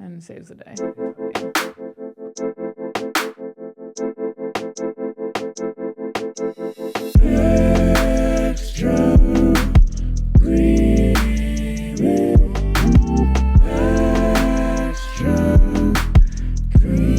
and saves the day. Extra creamy. Extra creamy.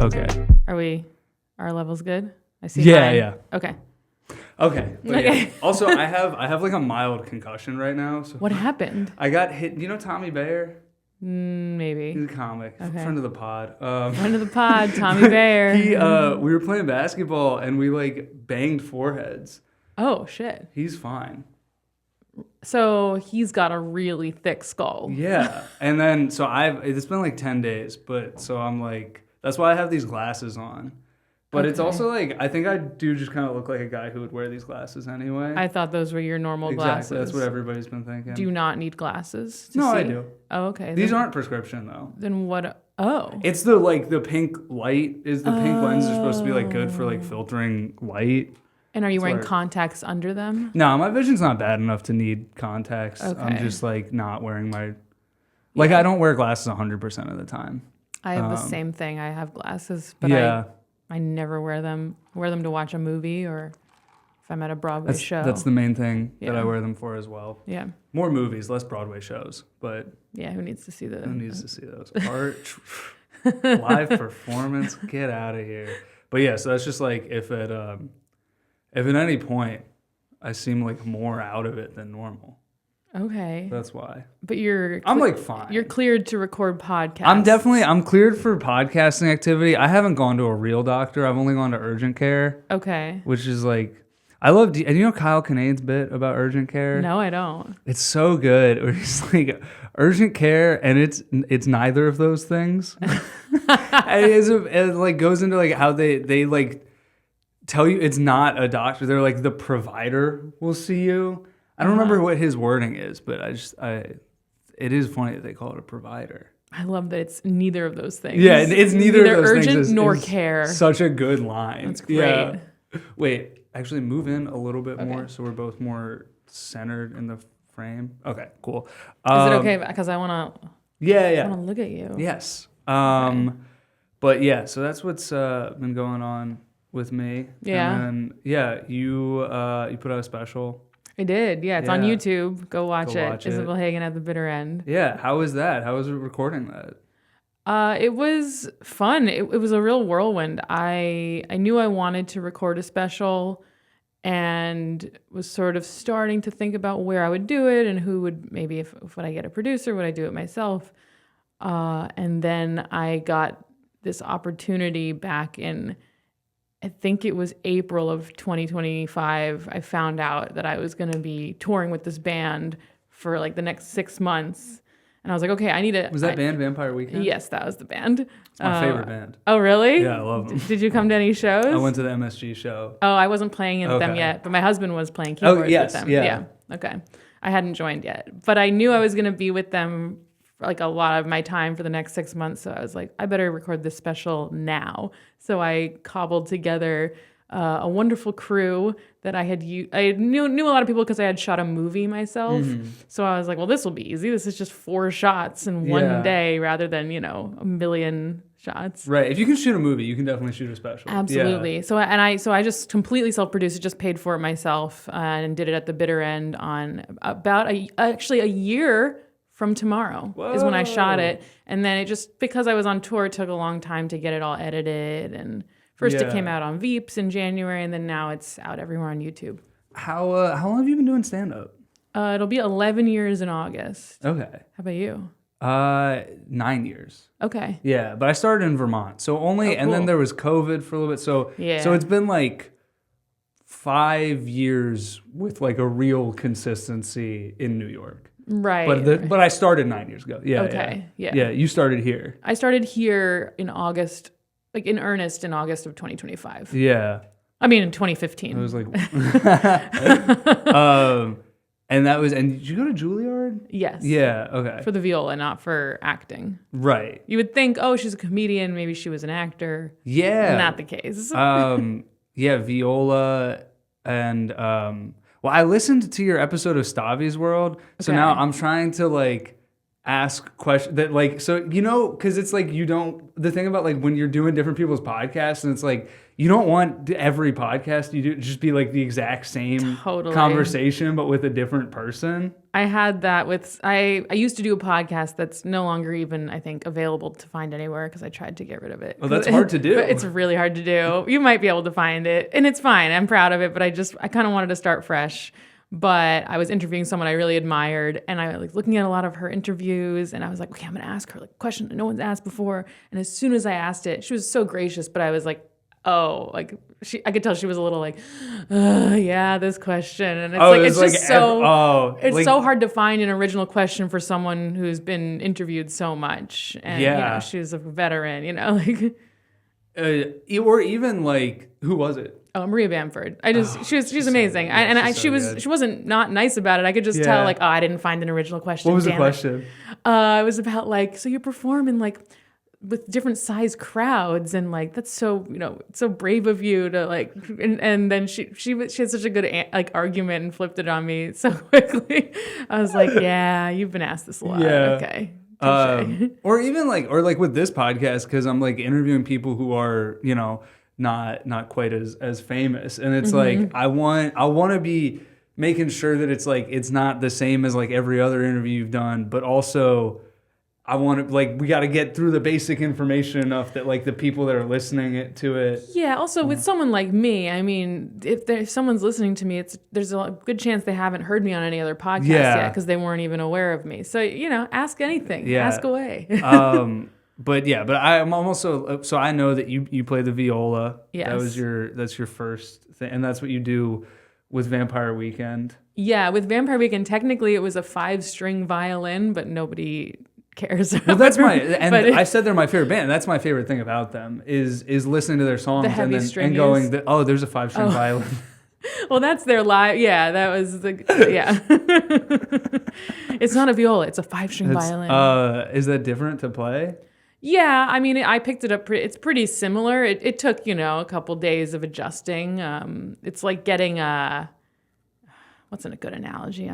Okay. Our level's good? I see. Yeah. Okay. Okay. Yeah. Also, I have like a mild concussion right now. So what happened? I got hit. You know Tommy Bayer? Maybe. He's a comic, okay. friend of the pod. Friend of the pod, Tommy Bayer. We were playing basketball and we like banged foreheads. Oh shit. He's fine. So he's got a really thick skull. Yeah. And then it's been like 10 days, but so I'm like, that's why I have these glasses on. But It's also like, I think I do just kind of look like a guy who would wear these glasses anyway. I thought those were your normal glasses. That's what everybody's been thinking. Do you not need glasses to see? I do. Oh, okay. These aren't prescription though. Then what? Oh. It's the pink light the pink lens are supposed to be like good for like filtering light. And are you wearing contacts under them? No, my vision's not bad enough to need contacts. Okay. I'm just like not wearing I don't wear glasses 100% of the time. I have the same thing. I have glasses, but I never wear them. I wear them to watch a movie or if I'm at a Broadway show. That's the main thing that I wear them for as well. Yeah. More movies, less Broadway shows, but yeah, who needs to see those? Who needs to see those? Art, live performance, get out of here. But yeah, so that's just like if at any point I seem like more out of it than normal. Okay. That's why. But I'm like fine. You're cleared to record podcasts. I'm cleared for podcasting activity. I haven't gone to a real doctor. I've only gone to urgent care. Okay. Which is like, and you know Kyle Kinade's bit about urgent care? No, I don't. It's so good. Where he's like, urgent care, and it's neither of those things. It like goes into like how they like tell you it's not a doctor. They're like the provider will see you. I don't remember what his wording is, but it is funny that they call it a provider. I love that it's neither of those things. Yeah, it's neither of those urgent things. Nor care. Such a good line. That's great. Yeah. Wait, actually move in a little bit more so we're both more centered in the frame. Okay, cool. Is it okay? Because I want to... Yeah. I want to look at you. Yes. But yeah, so that's what's been going on with me. Yeah. And then, you put out a special. I did. Yeah, it's on YouTube. Go watch it. it. Isabel Hagen at the Bitter End. Yeah. How was that? How was it recording that? It was fun. It was a real whirlwind. I knew I wanted to record a special and was sort of starting to think about where I would do it and who would, maybe if would I get a producer, would I do it myself? And then I got this opportunity back in, I think it was April of 2025. I found out that I was going to be touring with this band for like the next 6 months. And I was like, okay, I need to... Was that band Vampire Weekend? Yes, that was the band. It's my favorite band. Oh, really? Yeah, I love them. Did you come to any shows? I went to the MSG show. Oh, I wasn't playing with them yet, but my husband was playing keyboards with them. Yeah. Okay. I hadn't joined yet, but I knew I was going to be with them for like a lot of my time for the next 6 months. So I was like, I better record this special now. So I cobbled together a wonderful crew that I knew a lot of people because I had shot a movie myself. Mm-hmm. So I was like, well, this will be easy. This is just 4 shots in one day rather than, a million shots. Right. If you can shoot a movie, you can definitely shoot a special. Absolutely. Yeah. So I just completely self-produced it, just paid for it myself and did it at the Bitter End on about a year from tomorrow. Whoa. Is when I shot it. And then it just, because I was on tour, it took a long time to get it all edited. And first it came out on Veeps in January, and then now it's out everywhere on YouTube. How long have you been doing stand-up? It'll be 11 years in August. Okay. How about you? 9 years. Okay. Yeah, but I started in Vermont. So only, and then there was COVID for a little bit. So it's been like 5 years with like a real consistency in New York. Right. But I started 9 years ago. Yeah. Okay. Yeah. You started here. I started here in August like in earnest in August of 2025. Yeah. I mean, in 2015. I was like, and did you go to Juilliard? Yes. Yeah. Okay. For the viola, not for acting. Right. You would think, oh, she's a comedian. Maybe she was an actor. Yeah. Not the case. Yeah, viola and well, I listened to your episode of Stavi's World, so now I'm trying to like ask questions that like, so because it's like the thing about like when you're doing different people's podcasts, and it's like you don't want every podcast you do to just be like the exact same conversation but with a different person. I had that with I used to do a podcast that's no longer even, I think, available to find anywhere because I tried to get rid of it. Oh, that's hard to do. It's really hard to do. You might be able to find it, and it's fine. I'm proud of it, but I kind of wanted to start fresh. But I was interviewing someone I really admired, and I was like looking at a lot of her interviews, and I was like, okay, I'm gonna ask her like a question that no one's asked before. And as soon as I asked it, she was so gracious, but I was like, oh, like I could tell she was a little like, yeah, this question, and it's it's so hard to find an original question for someone who's been interviewed so much, and she's a veteran, like, or even like, who was it? Oh, Maria Bamford. She's amazing, she wasn't not nice about it. I could just tell like, oh, I didn't find an original question. What was the question? It was about like, so you perform in like with different size crowds, and like that's so so brave of you to like, and then she had such a good argument and flipped it on me so quickly. I was like, yeah, you've been asked this a lot. Yeah. Okay. Or even like with this podcast, because I'm like interviewing people who are not quite as famous, and it's like I want to be making sure that it's like it's not the same as like every other interview you've done, but also I want to like we got to get through the basic information enough that like the people that are listening to it. Yeah. Also, with someone like me, I mean, if someone's listening to me, there's a good chance they haven't heard me on any other podcast yet because they weren't even aware of me. So ask anything. Yeah. Ask away. But I'm also so I know that you play the viola. Yes. That's your first thing, and that's what you do with Vampire Weekend. Yeah, with Vampire Weekend, technically it was a 5-string violin, but nobody cares. Well, that's I said they're my favorite band. That's my favorite thing about them is listening to their songs and going, there's a 5-string violin. Well, that's their live. Yeah, that was It's not a viola; it's a 5-string violin. Is that different to play? Yeah, I mean, I picked it up. It's pretty similar. It took a couple days of adjusting. It's like getting what's a good analogy?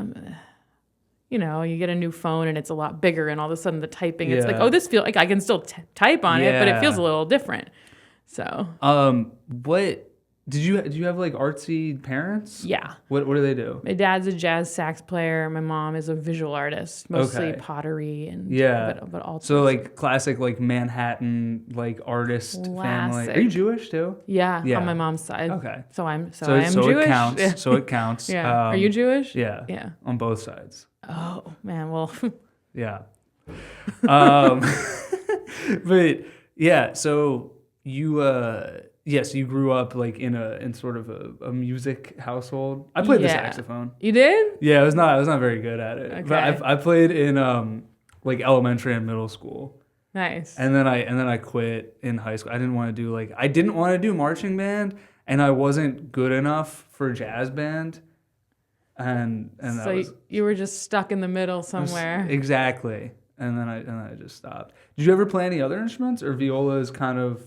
You get a new phone and it's a lot bigger, and all of a sudden the typing, it's like, oh, this feels like I can still type on it, but it feels a little different. So, what did you have like artsy parents? Yeah. What do they do? My dad's a jazz sax player. My mom is a visual artist, mostly pottery and but all. So like classic like Manhattan like artist family. Are you Jewish too? Yeah, on my mom's side. Okay. So I am Jewish. It counts. Yeah. So it counts. Yeah. Are you Jewish? Yeah. Yeah. On both sides. Oh man, well. Yeah. But yeah, so you yes, you grew up like in sort of a music household. I played the saxophone. You did? Yeah, I was not very good at it. Okay. But I played in like elementary and middle school. Nice. And then I quit in high school. I didn't want to do marching band, and I wasn't good enough for jazz band. And so you were just stuck in the middle somewhere. Exactly. And then I just stopped. Did you ever play any other instruments, or viola is kind of?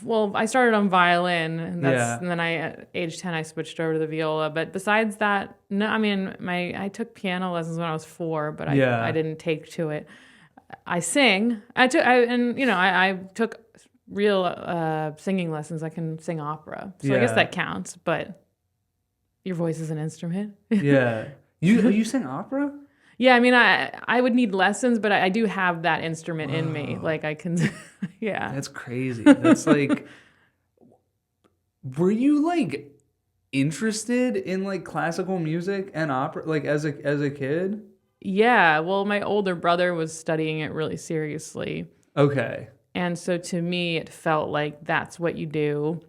Well, I started on violin, and then at age 10 I switched over to the viola. But besides that, no. I mean, I took piano lessons when I was 4, but I didn't take to it. I sing. I took real singing lessons. I can sing opera, so I guess that counts. But your voice is an instrument. Yeah, you sing opera. Yeah, I mean, I would need lessons, but I do have that instrument in me. Like I can, yeah. That's crazy. That's like, were you like interested in like classical music and opera like as a kid? Yeah, well, my older brother was studying it really seriously. Okay. And so to me, it felt like that's what you do.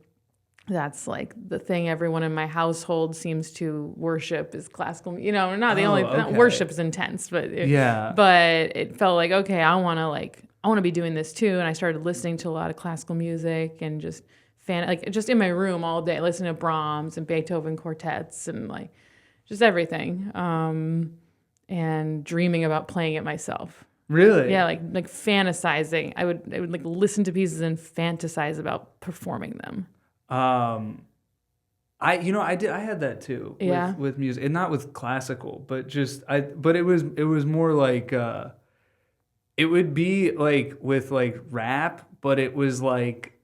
That's like the thing everyone in my household seems to worship is classical. Not worship is intense, but but it felt like, okay, I want to like I want to be doing this too. And I started listening to a lot of classical music and just just in my room all day, listening to Brahms and Beethoven quartets and like just everything. And dreaming about playing it myself. Really? Yeah, like fantasizing. I would like listen to pieces and fantasize about performing them. I had that too. Yeah. With music, and not with classical, but but it was more like it would be like with like rap, but it was like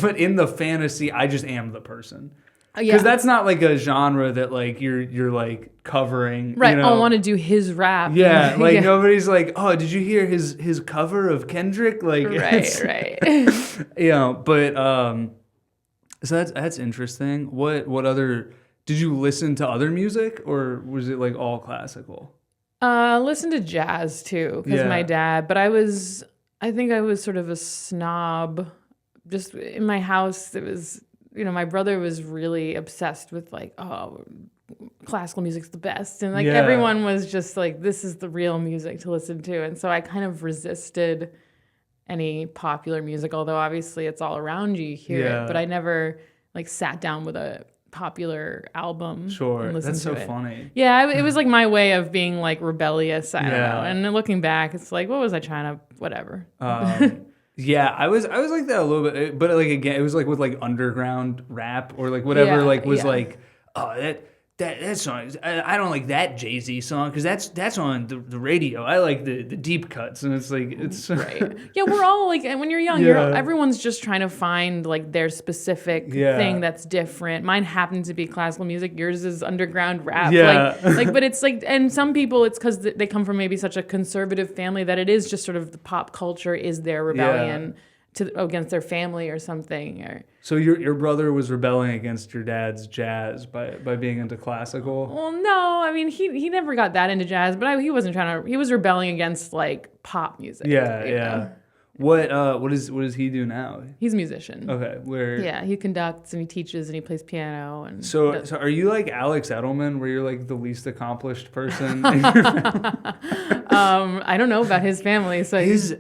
but in the fantasy, I just am the person. Because that's not like a genre that like you're like covering. Right. You know? I want to do his rap. Yeah. Like nobody's like, oh, did you hear his cover of Kendrick? Like, right. But so that's interesting. What other, did you listen to other music or was it like all classical? Listen to jazz too, because my dad, but I think I was sort of a snob. Just in my house, it was, my brother was really obsessed with like, oh, classical music's the best. And like everyone was just like, this is the real music to listen to. And so I kind of resisted any popular music, although obviously it's all around you hear it. But I never like sat down with a popular album. Sure. And listened That's to so it. funny. Yeah, it was like my way of being like rebellious. I don't know. And then looking back, it's like, what was I trying to, whatever. Yeah, I was like that a little bit, but like again, it was like with like underground rap or like whatever was like, oh that song, I don't like that Jay-Z song because that's on the radio. I like the deep cuts, and it's like it's right. Yeah, we're all like, and when you're young, everyone's just trying to find like their specific thing that's different. Mine happened to be classical music. Yours is underground rap. Yeah. But it's like, and some people it's because they come from maybe such a conservative family that it is just sort of the pop culture is their rebellion against their family or something. Or so your brother was rebelling against your dad's jazz by being into classical. Well, no, I mean he never got that into jazz, but he wasn't trying to. He was rebelling against like pop music. Yeah. What does he do now? He's a musician. Okay, where he conducts and he teaches and he plays piano and so are you like Alex Edelman, where you're like the least accomplished person in your family? I don't know about his family. So his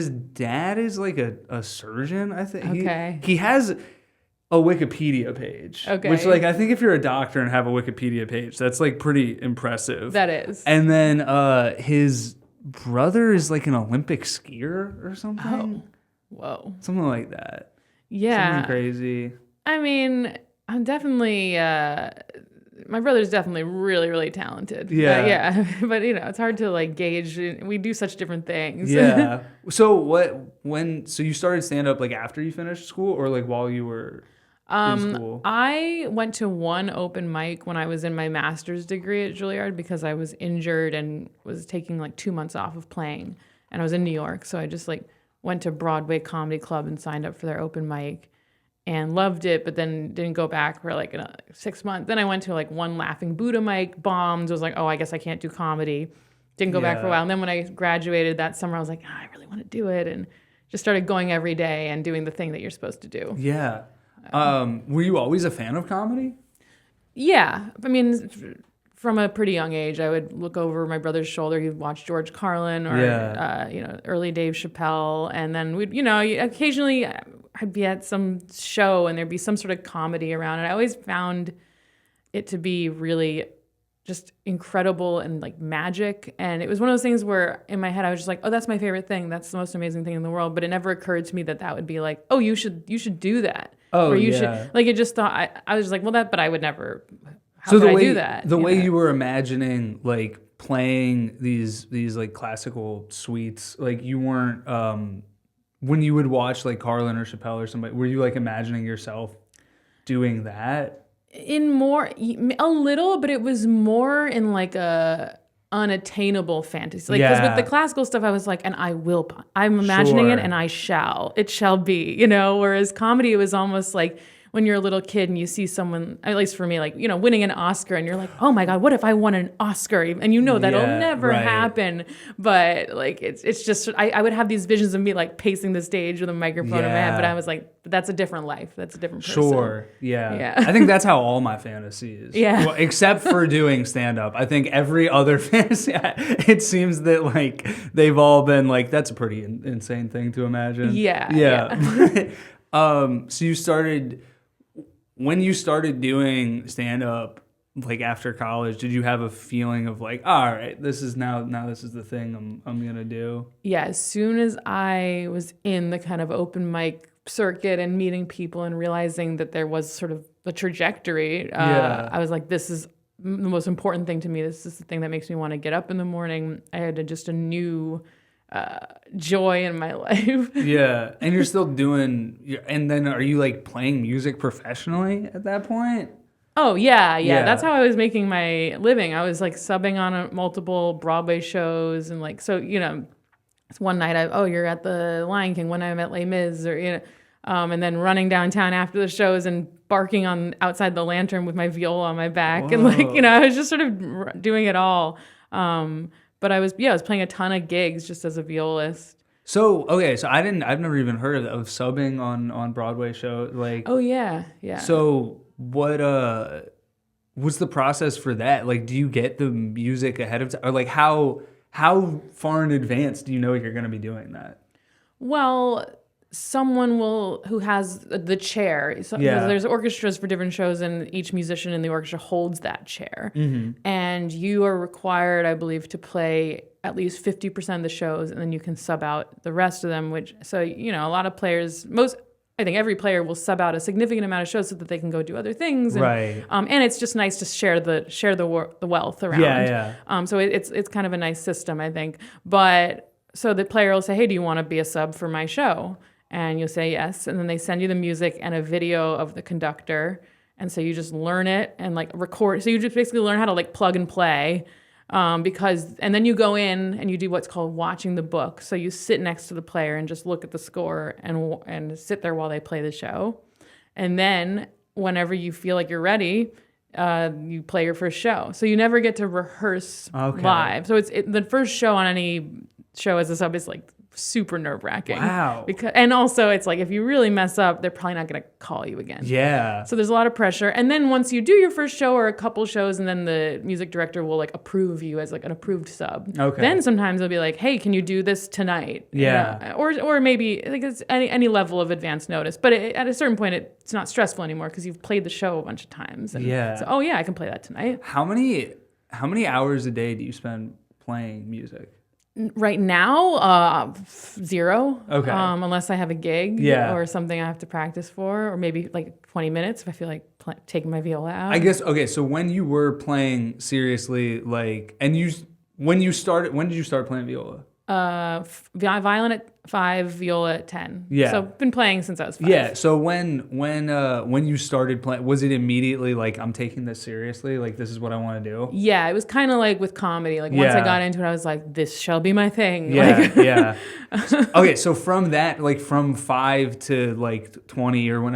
dad is like a surgeon, I think. Okay. He has a Wikipedia page. Okay. Which like I think if you're a doctor and have a Wikipedia page, that's like pretty impressive. That is. And then his brother is like an Olympic skier or something. Oh, whoa. Something like that. Yeah. Something crazy. I mean, I'm definitely, my brother's definitely really, really talented. Yeah. But it's hard to like gauge. We do such different things. Yeah. So so you started stand up like after you finished school or like while you were in school? I went to one open mic when I was in my master's degree at Juilliard because I was injured and was taking like 2 months off of playing. And I was in New York. So I just like went to Broadway Comedy Club and signed up for their open mic and loved it, but then didn't go back for like 6 months. Then I went to like one Laughing Buddha mic, bombed, was like, oh, I guess I can't do comedy. Didn't go back for a while. And then when I graduated that summer, I was like, I really want to do it. And just started going every day and doing the thing that you're supposed to do. Yeah. Were you always a fan of comedy? Yeah. I mean, from a pretty young age, I would look over my brother's shoulder. He'd watch George Carlin or, early Dave Chappelle. And then we'd, occasionally I'd be at some show and there'd be some sort of comedy around it. I always found it to be really just incredible and like magic. And it was one of those things where in my head I was just like, oh, that's my favorite thing. That's the most amazing thing in the world. But it never occurred to me that would be like, oh, you should do that. Oh, or you yeah. should, like, it just thought, I was just like, well, but I would never, how so could I way, do that? The way you were imagining like playing these like classical suites, like you weren't, when you would watch like Carlin or Chappelle or somebody, were you like imagining yourself doing that? A little, but it was more in like a unattainable fantasy. Like, because with the classical stuff, I was like, and I'm imagining it and it shall be, whereas comedy, it was almost like when you're a little kid and you see someone, at least for me, like, you know, winning an Oscar and you're like, oh my God, what if I won an Oscar? And you know that'll never happen. But like, it's just, I would have these visions of me like pacing the stage with a microphone in my head, but I was like, that's a different life. That's a different person. Sure. Yeah. I think that's how all my fantasy is. Yeah. Well, except for doing stand-up. I think every other fantasy, it seems that like they've all been like, that's a pretty insane thing to imagine. Yeah. So when you started doing stand-up, like after college, did you have a feeling of like, all right, this is the thing I'm gonna do? Yeah, as soon as I was in the kind of open mic circuit and meeting people and realizing that there was sort of a trajectory, I was like, this is the most important thing to me. This is the thing that makes me want to get up in the morning. I had just a new joy in my life. Yeah. And you're still and then are you like playing music professionally at that point? Oh, yeah. That's how I was making my living. I was like subbing on multiple Broadway shows and like, so, you know, one night you're at the Lion King, one night I'm at Les Mis, or, you know, and then running downtown after the shows and barking on outside the Lantern with my viola on my back. Whoa. And like, you know, I was just sort of doing it all. But I was playing a ton of gigs just as a violist. So, okay, so I've never even heard of subbing on Broadway shows. Like, oh yeah. So what's the process for that? Like, do you get the music ahead of time? Or like how far in advance do you know you're going to be doing that? Well, someone who has the chair. So there's orchestras for different shows, and each musician in the orchestra holds that chair. Mm-hmm. And you are required, I believe, to play at least 50% of the shows, and then you can sub out the rest of them. So, you know, a lot of players, I think every player will sub out a significant amount of shows so that they can go do other things. And, right. And it's just nice to share the wealth around. Yeah. So it's kind of a nice system, I think. But so the player will say, hey, do you want to be a sub for my show? And you'll say yes. And then they send you the music and a video of the conductor. And so you just learn it and like record. So you just basically learn how to like plug and play. And then you go in and you do what's called watching the book. So you sit next to the player and just look at the score and sit there while they play the show. And then whenever you feel like you're ready, you play your first show. So you never get to rehearse live. So the first show on any show as a sub is like super nerve-wracking. Wow. And also it's like if you really mess up, they're probably not going to call you again. Yeah. So there's a lot of pressure. And then once you do your first show or a couple shows, and then the music director will like approve you as like an approved sub. Okay. Then sometimes they'll be like, hey, can you do this tonight? Yeah. You know? Or maybe like it's any level of advance notice. But at a certain point, it's not stressful anymore because you've played the show a bunch of times. And so, I can play that tonight. How many hours a day do you spend playing music? Right now, 0. Okay. Unless I have a gig or something I have to practice for, or maybe like 20 minutes if I feel like taking my viola out. I guess, okay, so when you were playing seriously, like, when did you start playing viola? Violin at 5, viola at 10. Yeah. So I've been playing since I was 5. Yeah. So when you started playing, was it immediately like, I'm taking this seriously? Like, this is what I want to do? Yeah. It was kind of like with comedy. Like once I got into it, I was like, this shall be my thing. Yeah. Okay. So from that, like from 5 to like 20 or when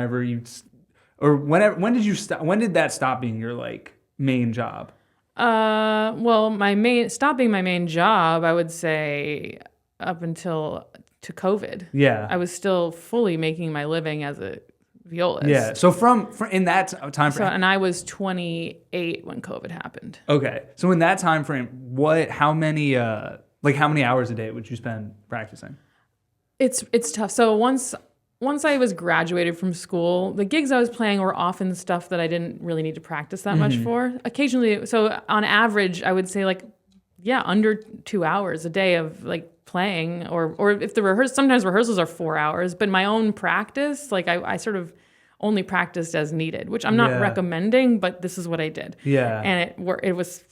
did you stop? When did that stop being your like main job? Well, stop being my main job, I would say up until to COVID. Yeah. I was still fully making my living as a violist. Yeah. So from in that time frame. And I was 28 when COVID happened. Okay. So in that time frame, how many hours a day would you spend practicing? It's tough. So once I was graduated from school, the gigs I was playing were often stuff that I didn't really need to practice that much for. Occasionally, so on average, I would say like, under 2 hours a day of like playing, or if sometimes rehearsals are 4 hours, but my own practice, like I sort of only practiced as needed, which I'm not recommending, but this is what I did. Yeah. And it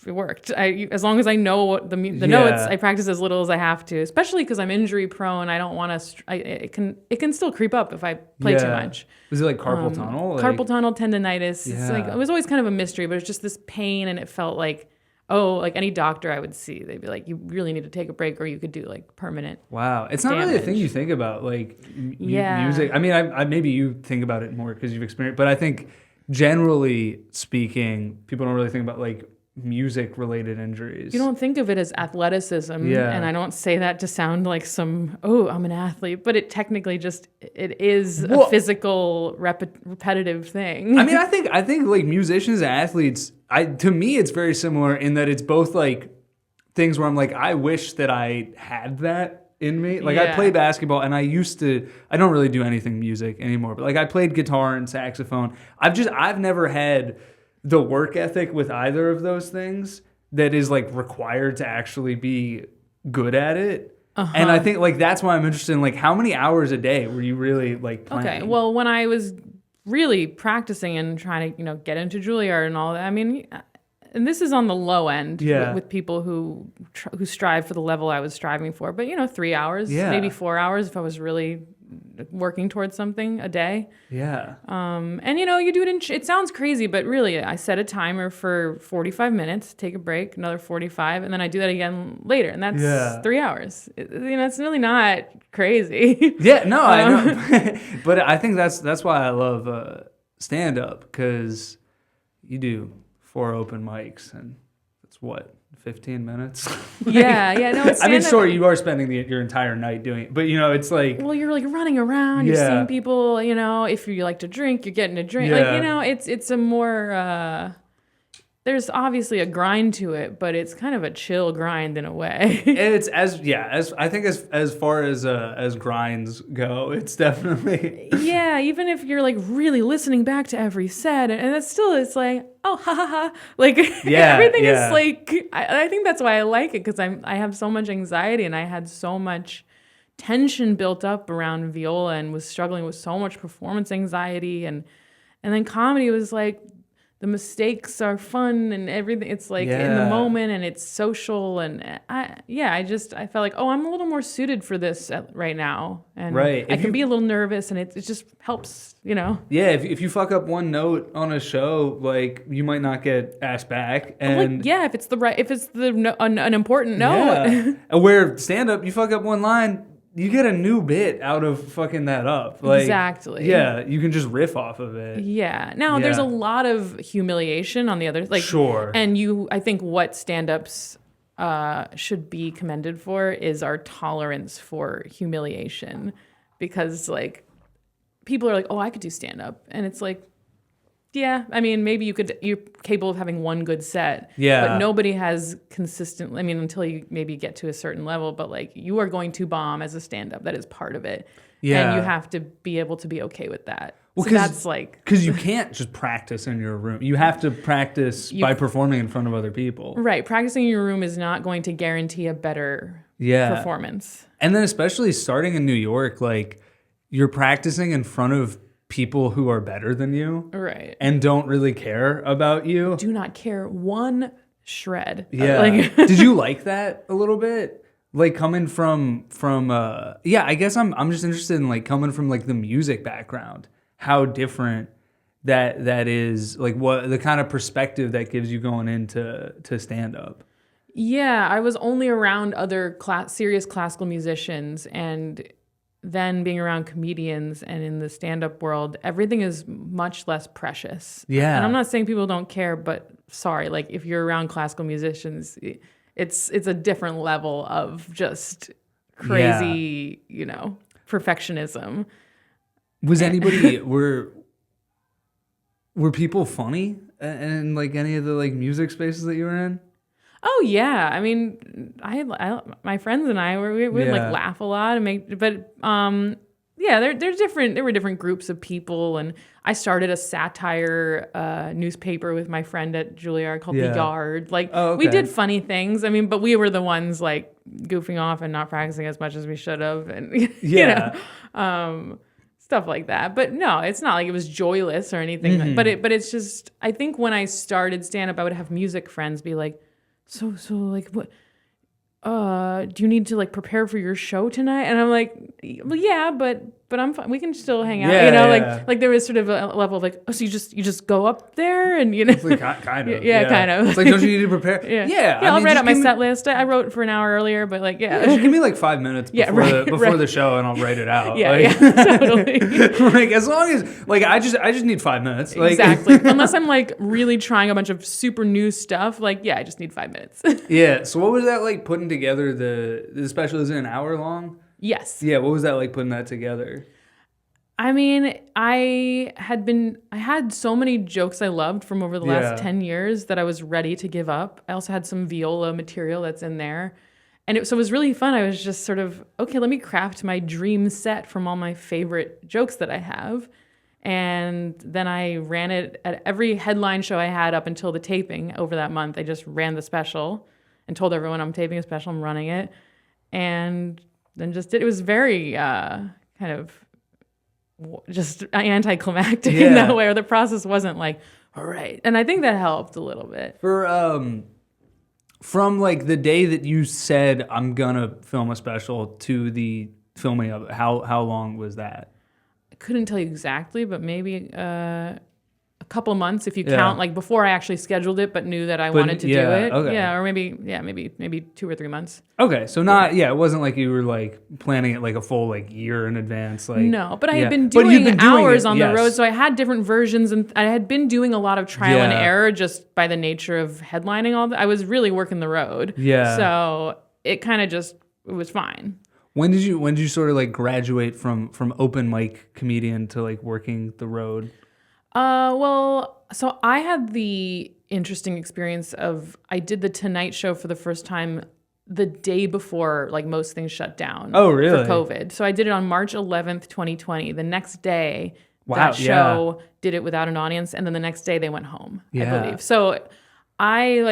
worked. As long as I know the notes, I practice as little as I have to, especially because I'm injury prone. I don't want to, it can still creep up if I play too much. Was it like carpal tunnel? Carpal tunnel tendonitis. It's like, it was always kind of a mystery, but it's just this pain, and it felt like like any doctor I would see, they'd be like, you really need to take a break, or you could do like permanent. Wow. It's not really a thing you think about, like music. I mean, I maybe you think about it more because you've experienced, but I think generally speaking, people don't really think about like music related injuries. You don't think of it as athleticism. Yeah. And I don't say that to sound like I'm an athlete, but it technically it is a physical repetitive thing. I mean, I think like musicians and athletes, to me, it's very similar in that it's both like things where I'm like, I wish that I had that in me. Like I play basketball and I don't really do anything music anymore, but like I played guitar and saxophone. I've never had the work ethic with either of those things that is like required to actually be good at it. And I think like that's why I'm interested in like how many hours a day were you really like playing? Okay, well, when I was really practicing and trying to, get into Juilliard and all that, I mean, and this is on the low end with people who strive for the level I was striving for, but 3 hours, maybe 4 hours if I was really working towards something a day. Yeah. And you do it it sounds crazy, but really I set a timer for 45 minutes, take a break, another 45, and then I do that again later, and that's 3 hours. It's really not crazy. Yeah, no, I know. But I think that's why I love stand up, because you do 4 open mics and it's 15 minutes? Yeah. No, it's I mean, sure, you are spending your entire night doing it, but it's like... Well, you're like running around, you're seeing people, if you like to drink, you're getting a drink. Yeah. Like, it's a more... there's obviously a grind to it, but it's kind of a chill grind in a way. It's I think as far as grinds go, it's definitely... Yeah, even if you're like really listening back to every set, and it's like, oh, ha ha ha. Like, everything is like, I think that's why I like it, because I have so much anxiety, and I had so much tension built up around viola, and was struggling with so much performance anxiety, and then comedy was like, the mistakes are fun and everything. It's like in the moment, and it's social, and I felt like, I'm a little more suited for this right now, and I can be a little nervous, and it just helps, Yeah, if you fuck up one note on a show, like you might not get asked back, and if it's an important note. Where stand up, you fuck up one line, you get a new bit out of fucking that up. Like, exactly. Yeah, you can just riff off of it. Yeah. Now, there's a lot of humiliation on the other. Like, sure. And I think what stand-ups should be commended for is our tolerance for humiliation. Because, like, people are like, I could do stand-up. And it's like, yeah, I mean, maybe you're capable of having one good set. Yeah. But nobody has consistently, I mean, until you maybe get to a certain level, but like you are going to bomb as a stand-up. That is part of it. Yeah. And you have to be able to be okay with that. Well, so that's like... Because you can't just practice in your room. You have to practice by performing in front of other people. Right. Practicing in your room is not going to guarantee a better performance. And then especially starting in New York, like you're practicing in front of people who are better than you, right, and don't really care about you. Do not care one shred. Yeah. Did you like that a little bit? Like coming from I guess I'm just interested in like coming from like the music background, how different that is, like what the kind of perspective that gives you going into stand up. Yeah, I was only around other serious classical musicians, and then being around comedians, and in the stand-up world, everything is much less precious. Yeah. And I'm not saying people don't care, but sorry, like if you're around classical musicians, it's a different level of just crazy, perfectionism. Was anybody were people funny in like any of the like music spaces that you were in? Oh yeah, I mean, I my friends and I we would like laugh a lot and make, but there's different. There were different groups of people, and I started a satire newspaper with my friend at Juilliard called The Yard. Like we did funny things. I mean, but we were the ones like goofing off and not practicing as much as we should have, and stuff like that. But no, it's not like it was joyless or anything. Mm-hmm. But it's just, I think when I started stand up, I would have music friends be like, so like what? Do you need to like prepare for your show tonight? And I'm like, well, yeah, but but I'm fine. We can still hang out. Yeah. Like there was sort of a level of like, oh, so you just go up there and It's like, kind of. Yeah, kind of. It's like, don't you need to prepare? Yeah. I'll write out my set list. I wrote for an hour earlier, but like, just give me like 5 minutes before the show, and I'll write it out. Totally. Like as long as like I just need 5 minutes. Like, exactly. Unless I'm like really trying a bunch of super new stuff. Like, I just need 5 minutes. Yeah. So what was that like putting together the special? Is it an hour long? Yes. Yeah. What was that like putting that together? I mean, I had so many jokes I loved from over the last 10 years that I was ready to give up. I also had some viola material that's in there. And so it was really fun. I was just sort of, okay, let me craft my dream set from all my favorite jokes that I have. And then I ran it at every headline show I had up until the taping over that month. I just ran the special and told everyone I'm taping a special, I'm running it. And then just did. It was very kind of just anticlimactic in that way, or the process wasn't like, all right. And I think that helped a little bit. From like the day that you said I'm gonna film a special to the filming of it, how long was that? I couldn't tell you exactly, but maybe a couple of months if you count like before I actually scheduled it, but knew that I wanted to do it. Okay. Yeah, or maybe 2 or 3 months. Okay, so it wasn't like you were like planning it like a full like year in advance. Like no, but I had been doing hours on the road, so I had different versions, and I had been doing a lot of trial and error just by the nature of headlining all that. I was really working the road. Yeah. So it kind of it was fine. When did you sort of like graduate from open mic comedian to like working the road? Well, so I had the interesting experience of I did the Tonight Show for the first time the day before like most things shut down. Oh, really? For COVID. So I did it on March 11th, 2020. The next day, that show did it without an audience, and then the next day they went home, I believe. So I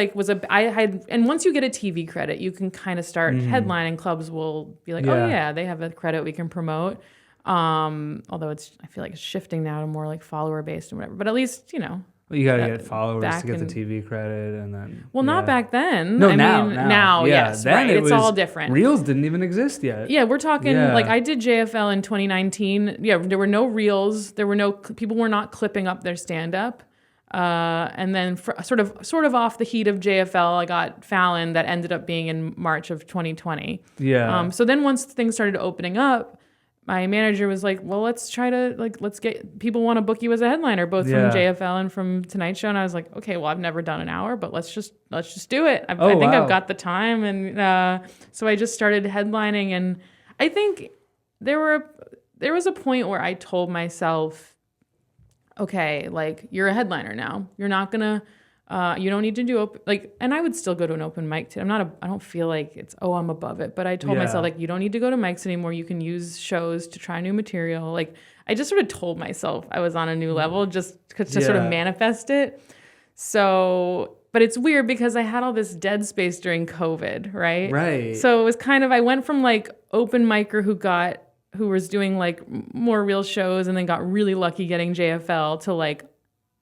and once you get a TV credit, you can kind of start headlining. Clubs will be like, oh yeah, they have a credit we can promote. Although I feel like it's shifting now to more like follower based and whatever, but at least, well, you gotta get followers to get the TV credit, and then not back then. No, now, yes, then right. It's all different. Reels didn't even exist yet. Yeah, we're talking like I did JFL in 2019. Yeah, there were no reels. People were not clipping up their stand up. And then sort of off the heat of JFL, I got Fallon that ended up being in March of 2020. Yeah. So then once things started opening up, my manager was like, well, let's try to let's get people want to book you as a headliner, both from JFL and from Tonight Show. And I was like, okay, well, I've never done an hour, but let's just do it. I think I've got the time. And so I just started headlining. And I think there was a point where I told myself, okay, like you're a headliner now. You're not gonna, you don't need to do and I would still go to an open mic too. I don't feel like it's, I'm above it. But I told myself like, you don't need to go to mics anymore. You can use shows to try new material. Like I just sort of told myself I was on a new level just to sort of manifest it. So, but it's weird because I had all this dead space during COVID, right? Right. So it was kind of, I went from like open micer who was doing like more real shows and then got really lucky getting JFL to like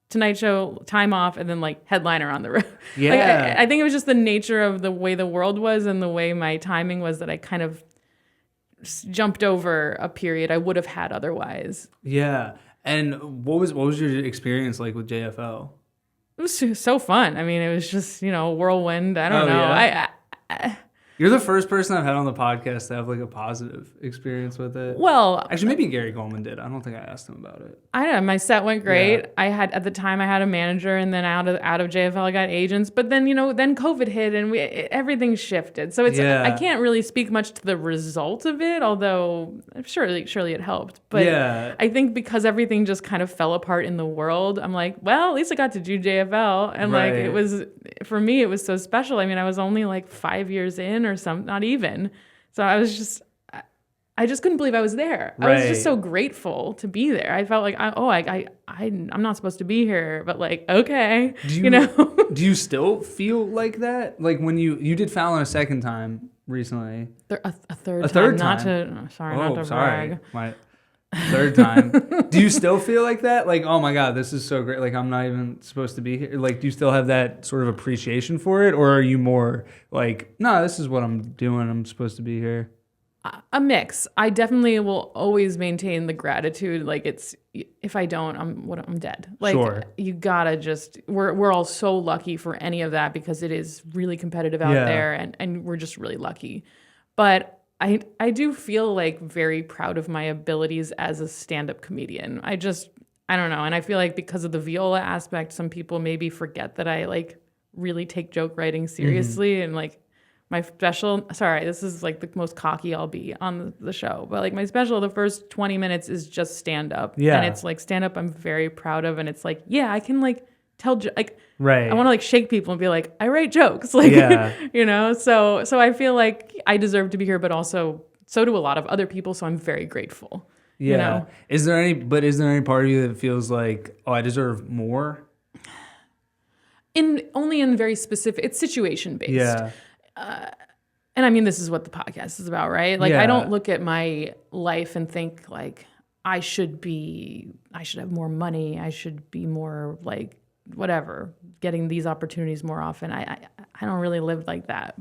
Tonight Show, time off, and then like headliner on the road. Yeah. I think it was just the nature of the way the world was and the way my timing was that I kind of jumped over a period I would have had otherwise. Yeah. And what was your experience like with JFL? It was so fun. I mean, it was just, whirlwind. I don't know. Yeah. You're the first person I've had on the podcast to have like a positive experience with it. Well, actually, maybe Gary Goldman did. I don't think I asked him about it. I don't know. My set went great. Yeah. At the time I had a manager, and then out of JFL I got agents. But then then COVID hit and everything shifted. So I can't really speak much to the result of it, although surely it helped. But I think because everything just kind of fell apart in the world, I'm like, well, at least I got to do JFL, and like it was, for me it was so special. I mean, I was only like 5 years in or something, not even. So I just couldn't believe I was there. I was just so grateful to be there. I felt like, I'm not supposed to be here, but like, okay, Do you still feel like that? Like when you did Fallon a second time recently? A third time. Not to brag. My third time. Do you still feel like that? Like, oh my God, this is so great. Like, I'm not even supposed to be here. Like, do you still have that sort of appreciation for it? Or are you more like, no, this is what I'm doing. I'm supposed to be here? A mix. I definitely will always maintain the gratitude. Like if I don't, I'm dead. Like Sure. you gotta just, we're all so lucky for any of that because it is really competitive out there and we're just really lucky. But I do feel like very proud of my abilities as a stand-up comedian. I don't know. And I feel like because of the viola aspect, some people maybe forget that I like really take joke writing seriously and like my special, sorry, this is like the most cocky I'll be on the show, but like my special, the first 20 minutes is just stand up. Yeah. And it's like stand up I'm very proud of. And it's like, yeah, I can like tell, like, Right. I want to like shake people and be like, I write jokes. Like, you know, so I feel like I deserve to be here, but also so do a lot of other people. So I'm very grateful. Yeah. You know? Is there any part of you that feels like, oh, I deserve more? Only in very specific, it's situation based. Yeah. And I mean, this is what the podcast is about, right? Like, I don't look at my life and think like I should have more money. I should be more like whatever, getting these opportunities more often. I don't really live like that.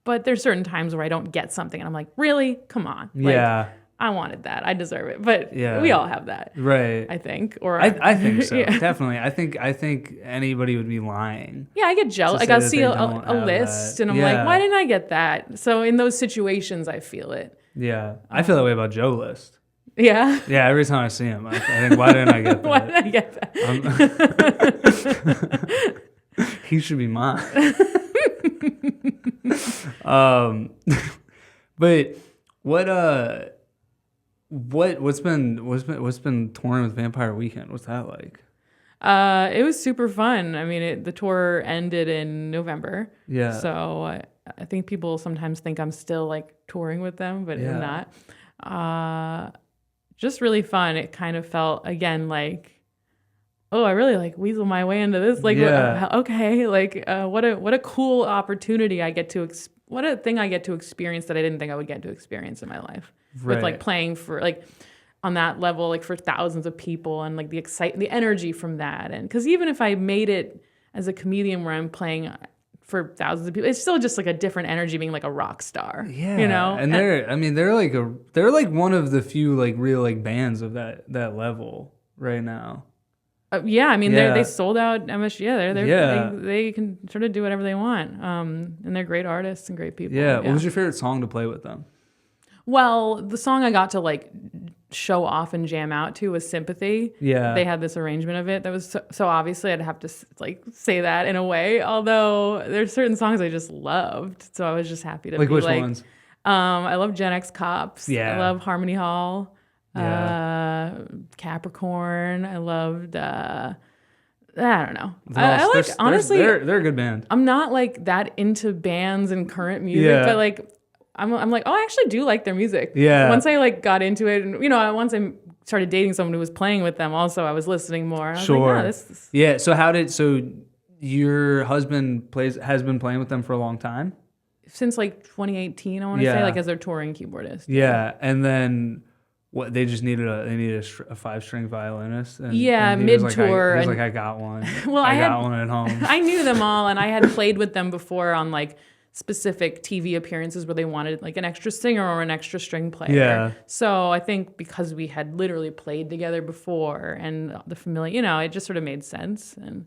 But there's certain times where I don't get something and I'm like, really? Come on. Like, I wanted that. I deserve it. But we all have that. Right. I think. Or I think so. Definitely. I think anybody would be lying. Yeah, I get jealous. Like I'll see a list and I'm like, why didn't I get that? So in those situations, I feel it. Yeah. I feel that way about Joe List. Yeah? Yeah, every time I see him, I think, why didn't I get that? Why didn't I get that? He should be mine. But what's been touring with Vampire Weekend? What's that like? It was super fun. I mean, the tour ended in November. Yeah. So I think people sometimes think I'm still like touring with them, but I'm not. Just really fun. It kind of felt again like, oh, I really like weasel my way into this. Like, okay, like what a cool opportunity I get to. What a thing I get to experience that I didn't think I would get to experience in my life. Right. With like playing for like on that level, like for thousands of people and like the energy from that. And because even if I made it as a comedian where I'm playing for thousands of people, it's still just like a different energy being like a rock star. Yeah. You know? And they're like one of the few like real like bands of that level right now. They sold out MSG. They can sort of do whatever they want. And they're great artists and great people. Yeah. What was your favorite song to play with them? Well, the song I got to like show off and jam out to was Sympathy. Yeah. They had this arrangement of it that was so obviously I'd have to like say that in a way. Although there's certain songs I just loved. So I was just happy to be which ones? I love Gen X Cops. Yeah. I love Harmony Hall. Capricorn. I loved I don't know. I like honestly they're a good band. I'm not like that into bands and current music, but like I'm like, oh, I actually do like their music. Yeah. Once I like got into it, and once I started dating someone who was playing with them, also I was listening more. I was like, oh, this. Yeah. So your husband has been playing with them for a long time? Since like 2018, I want to say, like as their touring keyboardist. Yeah, and then. What they just needed a 5-string violinist. And mid tour. He was like, I got one. Well, I got one at home. I knew them all, and I had played with them before on like specific TV appearances where they wanted like an extra singer or an extra string player. Yeah. So I think because we had literally played together before, and the familiar, it just sort of made sense, and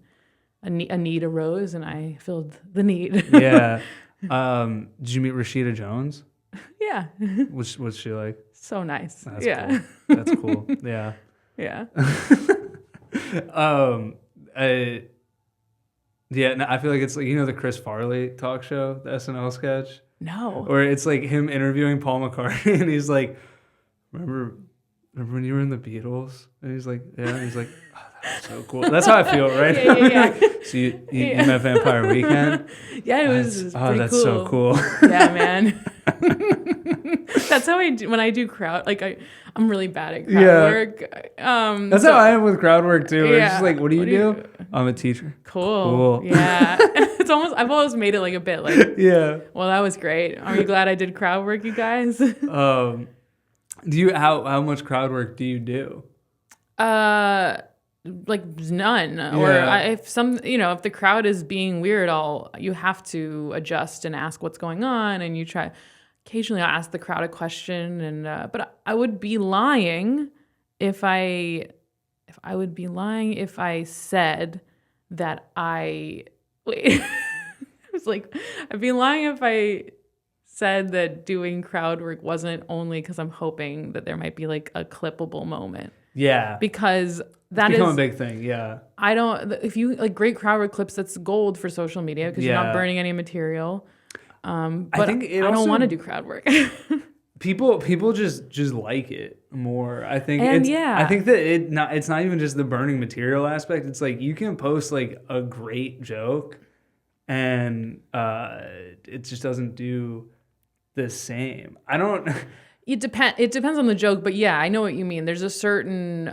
a need arose, and I filled the need. Yeah. Did you meet Rashida Jones? Yeah. What's she like? So nice. That's cool. That's cool. Yeah. Yeah. I feel like it's like, the Chris Farley talk show, the SNL sketch? No. Or it's like him interviewing Paul McCartney and he's like, remember when you were in the Beatles? And he's like, yeah. And he's like, oh, that was so cool. That's how I feel, right? Yeah. So you met Vampire Weekend? Yeah, it was pretty cool. Oh, that's so cool. Yeah, man. That's how I do when I do crowd. Like I'm really bad at crowd work. That's how I am with crowd work too. It's just like, what do you do? I'm a teacher. Cool. Yeah. I've always made it like a bit like. Yeah. Well, that was great. Are you glad I did crowd work, you guys? How much crowd work do you do? Like none. Yeah. Or if the crowd is being weird, you have to adjust and ask what's going on, and you try. occasionally I'll ask the crowd a question, and but I would be lying if I said that I wait. I was like, I'd be lying if I said that doing crowd work wasn't only because I'm hoping that there might be like a clippable moment. Yeah. Because that it's become is a big thing. Yeah. I don't, if you like great crowd work clips, that's gold for social media because you're not Yeah. burning any material. But I think I don't want to do crowd work. People just like it more. I think And it's yeah. I think that it's not even just the burning material aspect. It's like you can post like a great joke and it just doesn't do the same. I don't It depends on the joke, but yeah, I know what you mean. There's a certain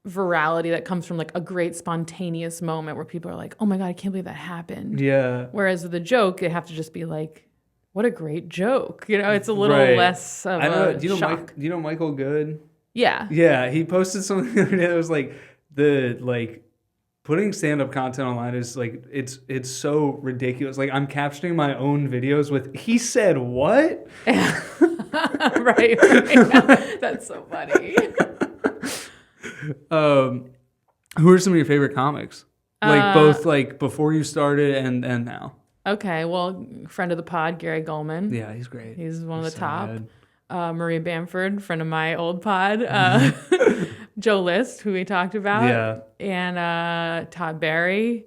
virality that comes from like a great spontaneous moment where people are like, "Oh my God, I can't believe that happened." Yeah. Whereas with the joke, they have to just be like, "What a great joke!" You know, it's a little Right. less of I know. a shock. Do you know Michael Good? Yeah. Yeah, he posted something the other day that was like putting stand-up content online is like it's so ridiculous. Like I'm captioning my own videos with "he said what?" right. That's so funny. Who are some of your favorite comics? Like both like before you started and now. Okay, well, friend of the pod, Gary Goldman. Yeah, he's great. He's one of the so top. good. Maria Bamford, friend of my old pod. Joe List, who we talked about. Yeah. And Todd Barry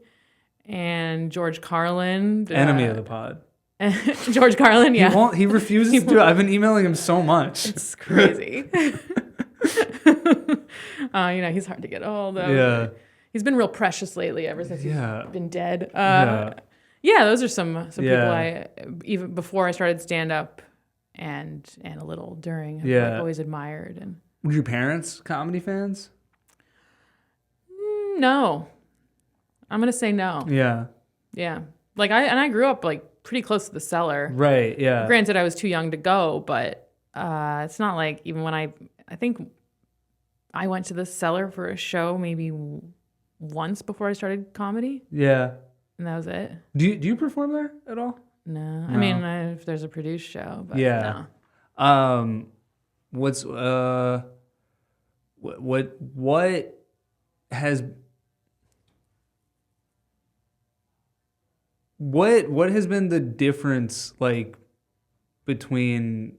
and George Carlin. Enemy of the pod. George Carlin, yeah. He refuses to do it. I've been emailing him so much. It's crazy. He's hard to get a hold of. Yeah. He's been real precious lately ever since he's been dead. Yeah. Those are some people I, even before I started stand-up and a little during, I've always admired. And were your parents comedy fans? No. I'm going to say no. Yeah. Yeah. Like I grew up like pretty close to the Cellar. Right, yeah. Granted, I was too young to go, but it's not like even when I think I went to the Cellar for a show maybe once before I started comedy. Yeah. And that was it. Do you perform there at all? No. I mean, if there's a produced show, but yeah. no. What's what has been the difference like between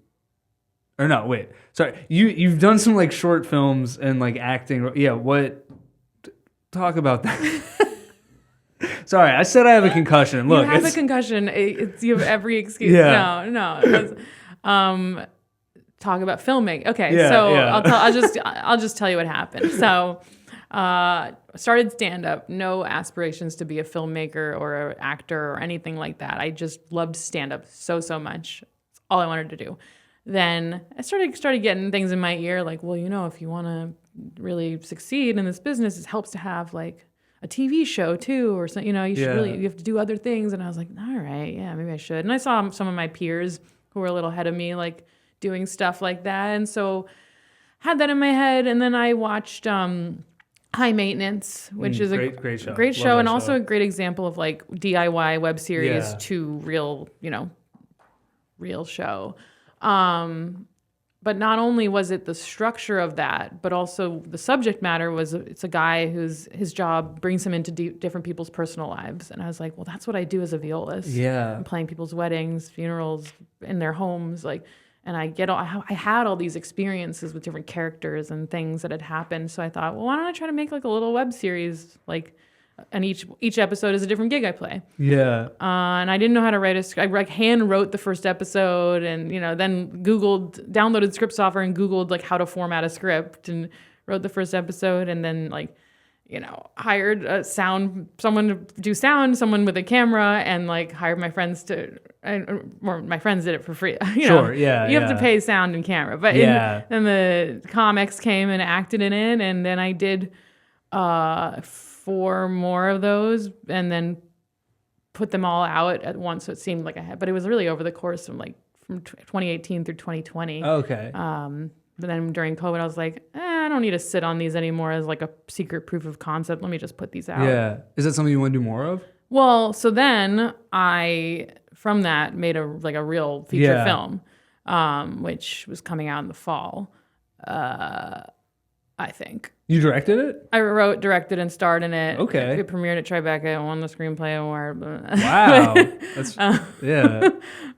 or no, wait. Sorry. You've done some like short films and like acting. Yeah, talk about that. Sorry, I said I have a concussion. Look, you have a concussion. You have every excuse. Yeah. No. Talk about filming. Okay, so yeah. I'll just tell you what happened. So, started stand up. No aspirations to be a filmmaker or an actor or anything like that. I just loved stand up so much. It's all I wanted to do. Then I started getting things in my ear like, well, if you want to really succeed in this business, it helps to have like a TV show too, or something. You have to do other things. And I was like, all right, yeah, maybe I should. And I saw some of my peers who were a little ahead of me, like doing stuff like that. And so had that in my head. And then I watched High Maintenance, which is a great show, and also a great example of like DIY web series to real show. But not only was it the structure of that, but also the subject matter was it's a guy his job brings him into different people's personal lives. And I was like, well, that's what I do as a violist. Yeah. I'm playing people's weddings, funerals, in their homes. And I had all these experiences with different characters and things that had happened. So I thought, well, why don't I try to make like a little web series, and each episode is a different gig I play. Yeah. And I didn't know how to write a script. I hand wrote the first episode, and then downloaded script software and Googled like how to format a script and wrote the first episode, and then hired someone to do sound, someone with a camera, and hired my friends my friends did it for free. You have to pay sound and camera, but then the comics came and acted in it, and then I did 4 more of those, and then put them all out at once. So it seemed like I had, but it was really over the course of from 2018 through 2020. Okay. But then during COVID, I was like, I don't need to sit on these anymore as like a secret proof of concept. Let me just put these out. Yeah. Is that something you want to do more of? Well, so then I from that made a real feature film, which was coming out in the fall. I think. You directed it? I wrote, directed, and starred in it. Okay. It premiered at Tribeca and won the screenplay award. Wow. That's yeah.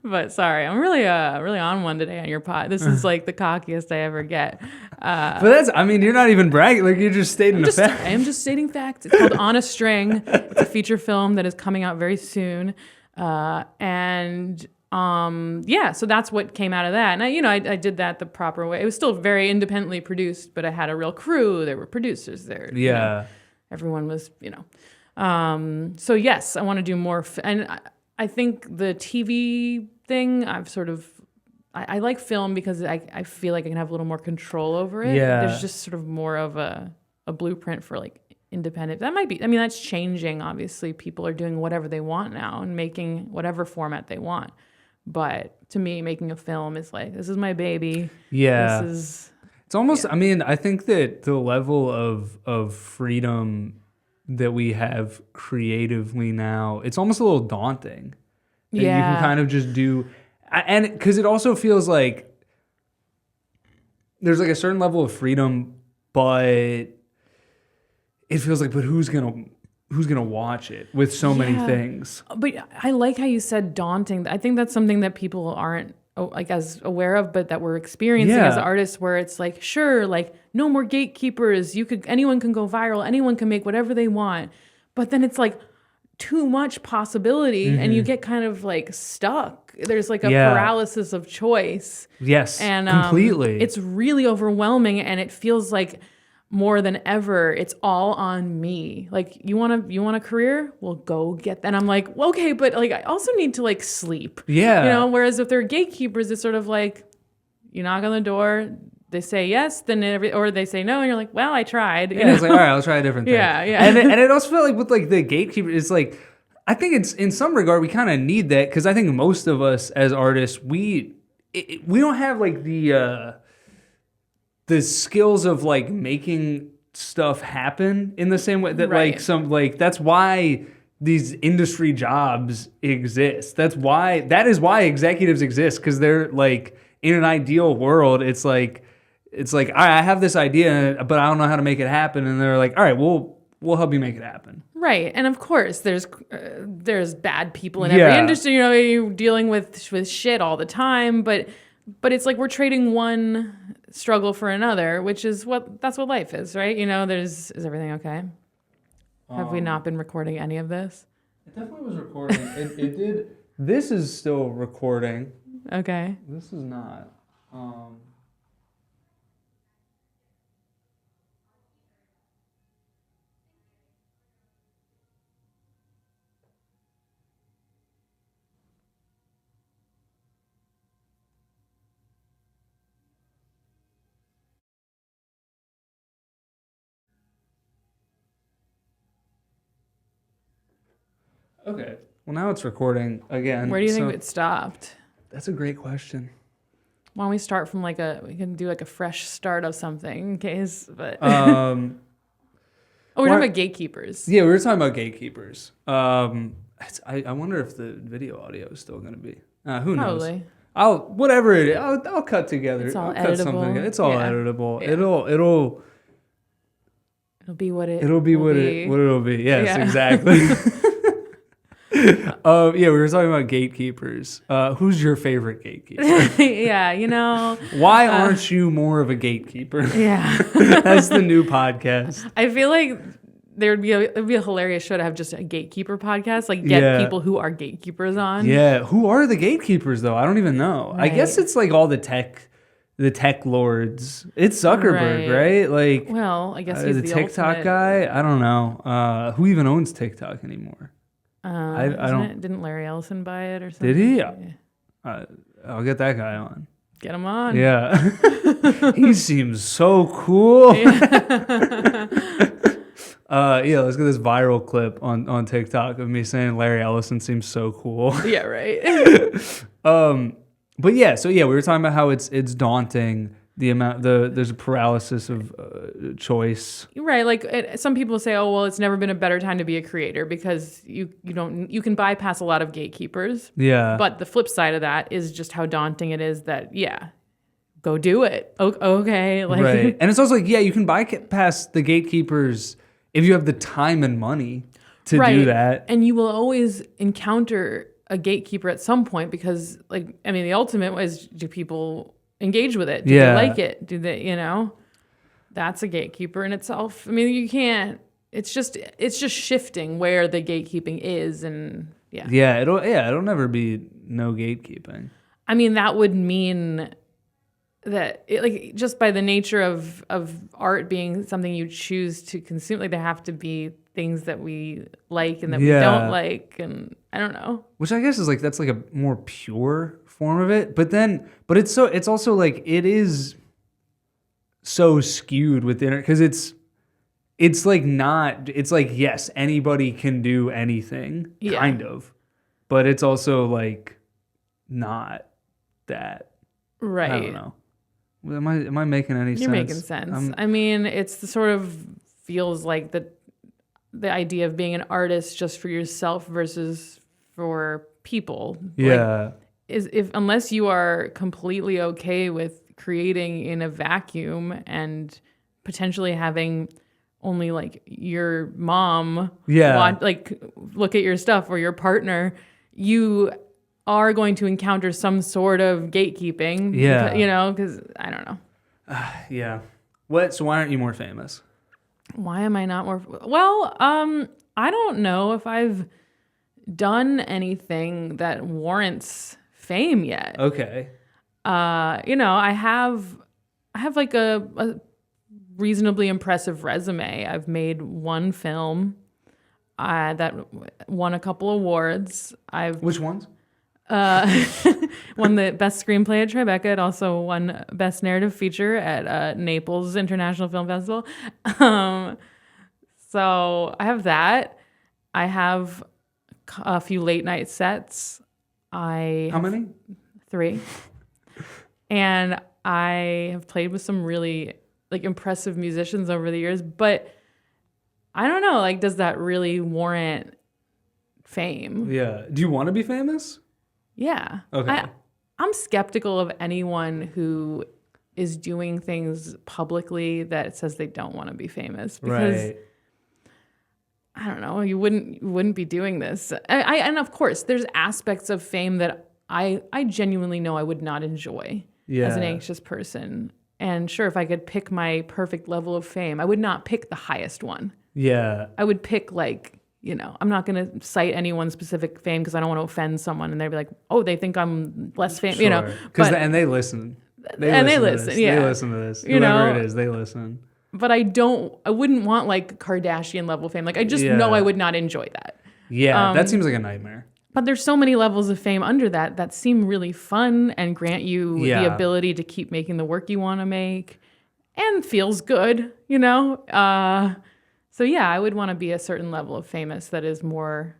But sorry, I'm really on one today on your pod. This is like the cockiest I ever get. But you're not even bragging. Like, you're just stating a fact. I am just stating facts. It's called On a String. It's a feature film that is coming out very soon. So that's what came out of that. And I did that the proper way. It was still very independently produced, but I had a real crew. There were producers there. Yeah. Everyone was, so yes, I want to do more. And I think the TV thing, I like film because I feel like I can have a little more control over it. Yeah. There's just sort of more of a blueprint for like independent. That might be, that's changing. Obviously, people are doing whatever they want now and making whatever format they want. But to me, making a film is like, this is my baby. Yeah. It's almost, I think that the level of freedom that we have creatively now, it's almost a little daunting. And you can kind of just do, and because it also feels like there's like a certain level of freedom, but it feels like, but who's gonna watch it with so many things? But I like how you said daunting. I think that's something that people aren't like as aware of, but that we're experiencing as artists, where it's like, sure, like no more gatekeepers. Anyone can go viral. Anyone can make whatever they want. But then it's like too much possibility, and you get kind of like stuck. There's like a paralysis of choice. Yes, and completely. It's really overwhelming, and it feels like more than ever, it's all on me. Like, you want a career? Well, go get that. And I'm like, well, okay, but like I also need to like sleep. Yeah. Whereas if they're gatekeepers, it's sort of like you knock on the door, they say yes, then or they say no, and you're like, well, I tried. It's like, all right, I'll try a different thing. Yeah. And it also felt like with like the gatekeeper, it's like, I think it's in some regard we kind of need that, because I think most of us as artists, we don't have like the skills of like making stuff happen in the same way that that's why these industry jobs exist. That is why executives exist, because they're like, in an ideal world, it's like, all right, I have this idea, but I don't know how to make it happen. And they're like, all right, we'll help you make it happen. Right. And of course there's bad people in every industry, you're dealing with shit all the time, but it's like we're trading one struggle for another, which is that's what life is, right? Is everything okay? Have we not been recording any of this? It definitely was recording. It did. This is still recording. Okay. This is not. Okay. Well, now it's recording again. Where do you think it stopped? That's a great question. Why don't we start from we can do like a fresh start of something in case, but. We're talking about gatekeepers. Yeah, we were talking about gatekeepers. I wonder if the video audio is still going to be. Who knows? Probably. Whatever it is, I'll cut together. It's all I'll cut something. editable. It's all editable. Yeah. It'll be what it. It'll be what it'll be. Yes, exactly. We were talking about gatekeepers. Who's your favorite gatekeeper? Yeah, Why aren't you more of a gatekeeper? Yeah. That's the new podcast. I feel like it'd be a hilarious show to have just a gatekeeper podcast, like get people who are gatekeepers on. Yeah. Who are the gatekeepers though? I don't even know. Right. I guess it's like all the tech lords. It's Zuckerberg, right? Like, well, I guess he's the TikTok ultimate guy. I don't know. Who even owns TikTok anymore? I don't. Didn't Larry Ellison buy it or something? Did he? Yeah. I'll get that guy on. Get him on. Yeah. He seems so cool. Let's get this viral clip on TikTok of me saying Larry Ellison seems so cool. Yeah, right. But yeah, we were talking about how it's daunting there's a paralysis of choice. Right. Like some people say, oh, well, it's never been a better time to be a creator because you can bypass a lot of gatekeepers. Yeah. But the flip side of that is just how daunting it is that, go do it. Okay. Like, right. And it's also like, you can bypass the gatekeepers if you have the time and money to do that. And you will always encounter a gatekeeper at some point because, like, I mean, the ultimate was, do people engage with it? Do they like it? Do they, that's a gatekeeper in itself. I mean, you can't, it's just shifting where the gatekeeping is. And it'll never be no gatekeeping. I mean, that would mean that just by the nature of art being something you choose to consume, like there have to be things that we like and that we don't like, and I don't know. Which I guess is like, that's like a more pure form of it. But it's also like, it is so skewed with the internet because it's like not, it's like, yes, anybody can do anything, kind of, but it's also like not that. Right. I don't know. Am I making any sense? You're making sense. I mean, it's the sort of feels like the idea of being an artist just for yourself versus for people. Yeah. Like, unless you are completely okay with creating in a vacuum and potentially having only like your mom look at your stuff or your partner, you are going to encounter some sort of gatekeeping. Because I don't know. So why aren't you more famous? Why am I not more? Well, I don't know if I've done anything that warrants fame yet. Okay. I have like a reasonably impressive resume. I've made one film that won a couple awards. Which ones? Won the best screenplay at Tribeca. It also won best narrative feature at Naples International Film Festival. So I have that. I have a few late night sets. How many? 3. And I have played with some really like impressive musicians over the years, but I don't know, like, does that really warrant fame? Yeah. Do you want to be famous? Yeah. Okay. I'm skeptical of anyone who is doing things publicly that says they don't want to be famous because I don't know, you wouldn't be doing this. And of course, there's aspects of fame that I genuinely know I would not enjoy as an anxious person. And sure, if I could pick my perfect level of fame, I would not pick the highest one. Yeah. I would pick like, I'm not going to cite anyone's specific fame because I don't want to offend someone and they'd be like, oh, they think I'm less famous, sure. And they listen. They listen. Yeah. They listen to this. Whoever it is, they listen. But I wouldn't want like Kardashian level fame. Like I just know I would not enjoy that. Yeah, that seems like a nightmare. But there's so many levels of fame under that seem really fun and grant you the ability to keep making the work you want to make and feels good, So yeah, I would want to be a certain level of famous that is more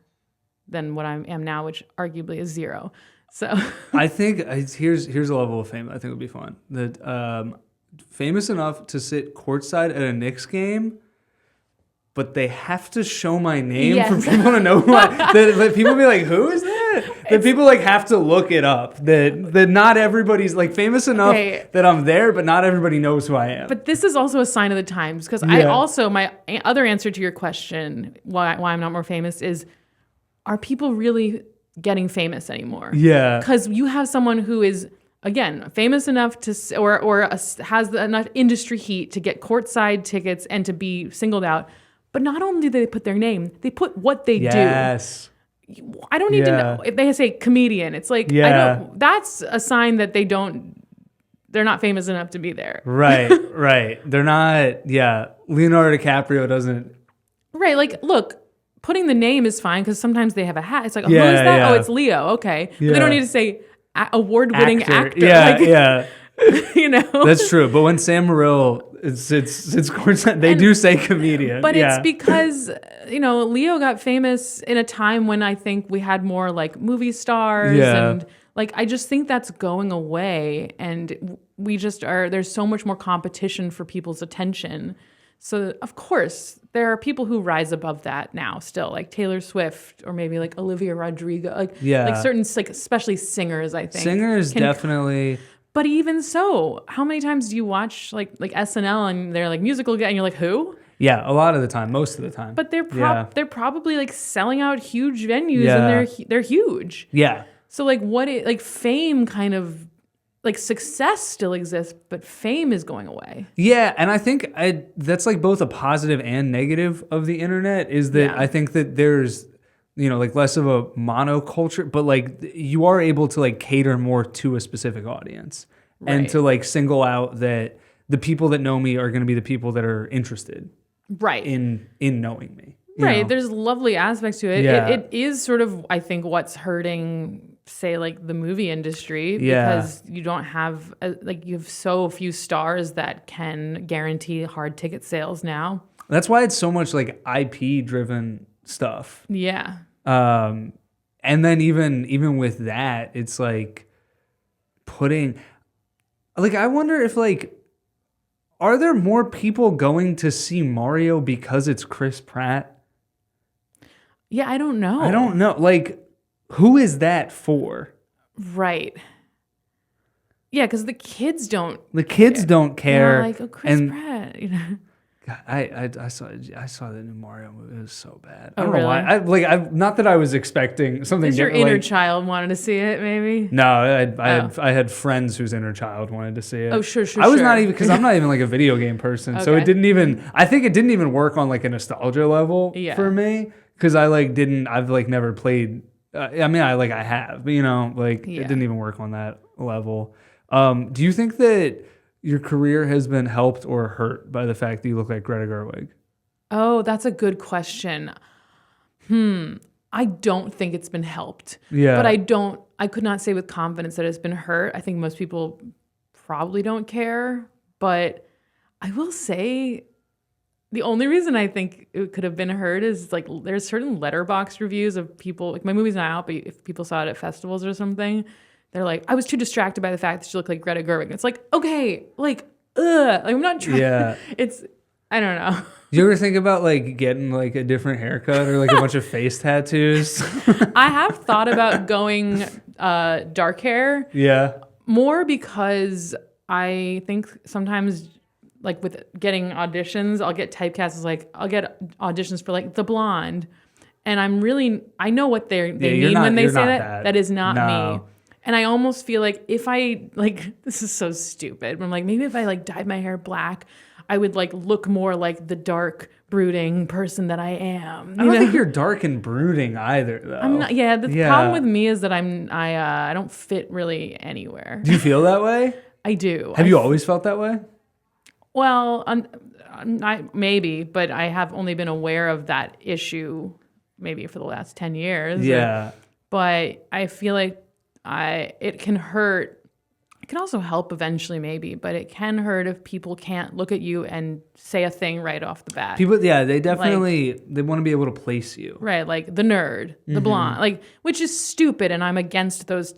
than what I am now, which arguably is 0. So I think here's a level of fame I think would be fun. That famous enough to sit courtside at a Knicks game, but they have to show my name for people to know who that people be like, who is that? That people like have to look it up. That not everybody's like famous enough that I'm there, but not everybody knows who I am. But this is also a sign of the times because I also, my other answer to your question, why I'm not more famous is, are people really getting famous anymore? Yeah. Because you have someone who is, again, famous enough to, has enough industry heat to get courtside tickets and to be singled out. But not only do they put their name, they put what they do. I don't need to know. If they say comedian, it's like, I don't, that's a sign that they're not famous enough to be there. Right. They're not, Leonardo DiCaprio doesn't. Right, like, look, putting the name is fine because sometimes they have a hat. It's like, who is that? Yeah. Oh, it's Leo. Okay. But they don't need to say award-winning actor. That's true. But when Sam Morril, they do say comedian. But it's because, Leo got famous in a time when I think we had more like movie stars and like, I just think that's going away. And we just are, there's so much more competition for people's attention. So of course there are people who rise above that now still, like Taylor Swift or maybe like Olivia Rodrigo, like certain, like especially singers, I think. Singers definitely. But even so, how many times do you watch like SNL and they're like musical guy and you're like, who? Yeah, a lot of the time, most of the time. But they're probably like selling out huge venues and they're huge. Yeah. So like like fame kind of, like success still exists, but fame is going away. Yeah, and I think that's like both a positive and negative of the internet, is that I think that there's, like less of a monoculture, but like you are able to like cater more to a specific audience and to like single out that the people that know me are going to be the people that are interested in knowing me. Right. There's lovely aspects to it. Yeah. It is sort of, I think, what's hurting, say, like the movie industry, because you don't have, you have so few stars that can guarantee hard ticket sales now. That's why it's so much like IP driven stuff. Yeah. And then even with that, it's like putting, like, I wonder if like, are there more people going to see Mario because it's Chris Pratt? Yeah, I don't know. I don't know. Like, who is that for? Right. Yeah, because the kids don't. The kids don't care. Like, oh, Chris Pratt, God, I saw the new Mario movie. It was so bad. Oh, I don't really? know why. Not that I was expecting something. Because your inner child wanted to see it, maybe. No, I had friends whose inner child wanted to see it. Oh, sure. I was not even, because I'm not even like a video game person, so it didn't even. I think it didn't even work on like a nostalgia level for me, because I've like never played. I have, but it didn't even work on that level. Do you think that your career has been helped or hurt by the fact that you look like Greta Gerwig? Oh, that's a good question. I don't think it's been helped. Yeah. But I could not say with confidence that it's been hurt. I think most people probably don't care. But I will say the only reason I think it could have been hurt is like there's certain letterbox reviews of people, like my movie's not out, but if people saw it at festivals or something, they're like, I was too distracted by the fact that she looked like Greta Gerwig. It's like, okay, like, like I'm not trying. Yeah. I don't know. Do you ever think about like getting like a different haircut or like a bunch of face tattoos? I have thought about going dark hair. Yeah. More because I think sometimes, like with getting auditions, I'll get typecast as like, I'll get auditions for like the blonde. And I know what they mean when they say that. That is not me. And I almost feel like if I, like, this is so stupid, but I'm like, maybe if I like dyed my hair black, I would like look more like the dark, brooding person that I am. I don't think you're dark and brooding either, though. I'm not. Yeah, the problem with me is that I don't fit really anywhere. Do you feel that way? I do. Have you always felt that way? Well, maybe, but I have only been aware of that issue maybe for the last 10 years. Yeah. But I feel like it can hurt. It can also help eventually, maybe, but it can hurt if people can't look at you and say a thing right off the bat. People, they definitely they want to be able to place you. Right, like the nerd, the blonde, like, which is stupid, and I'm against those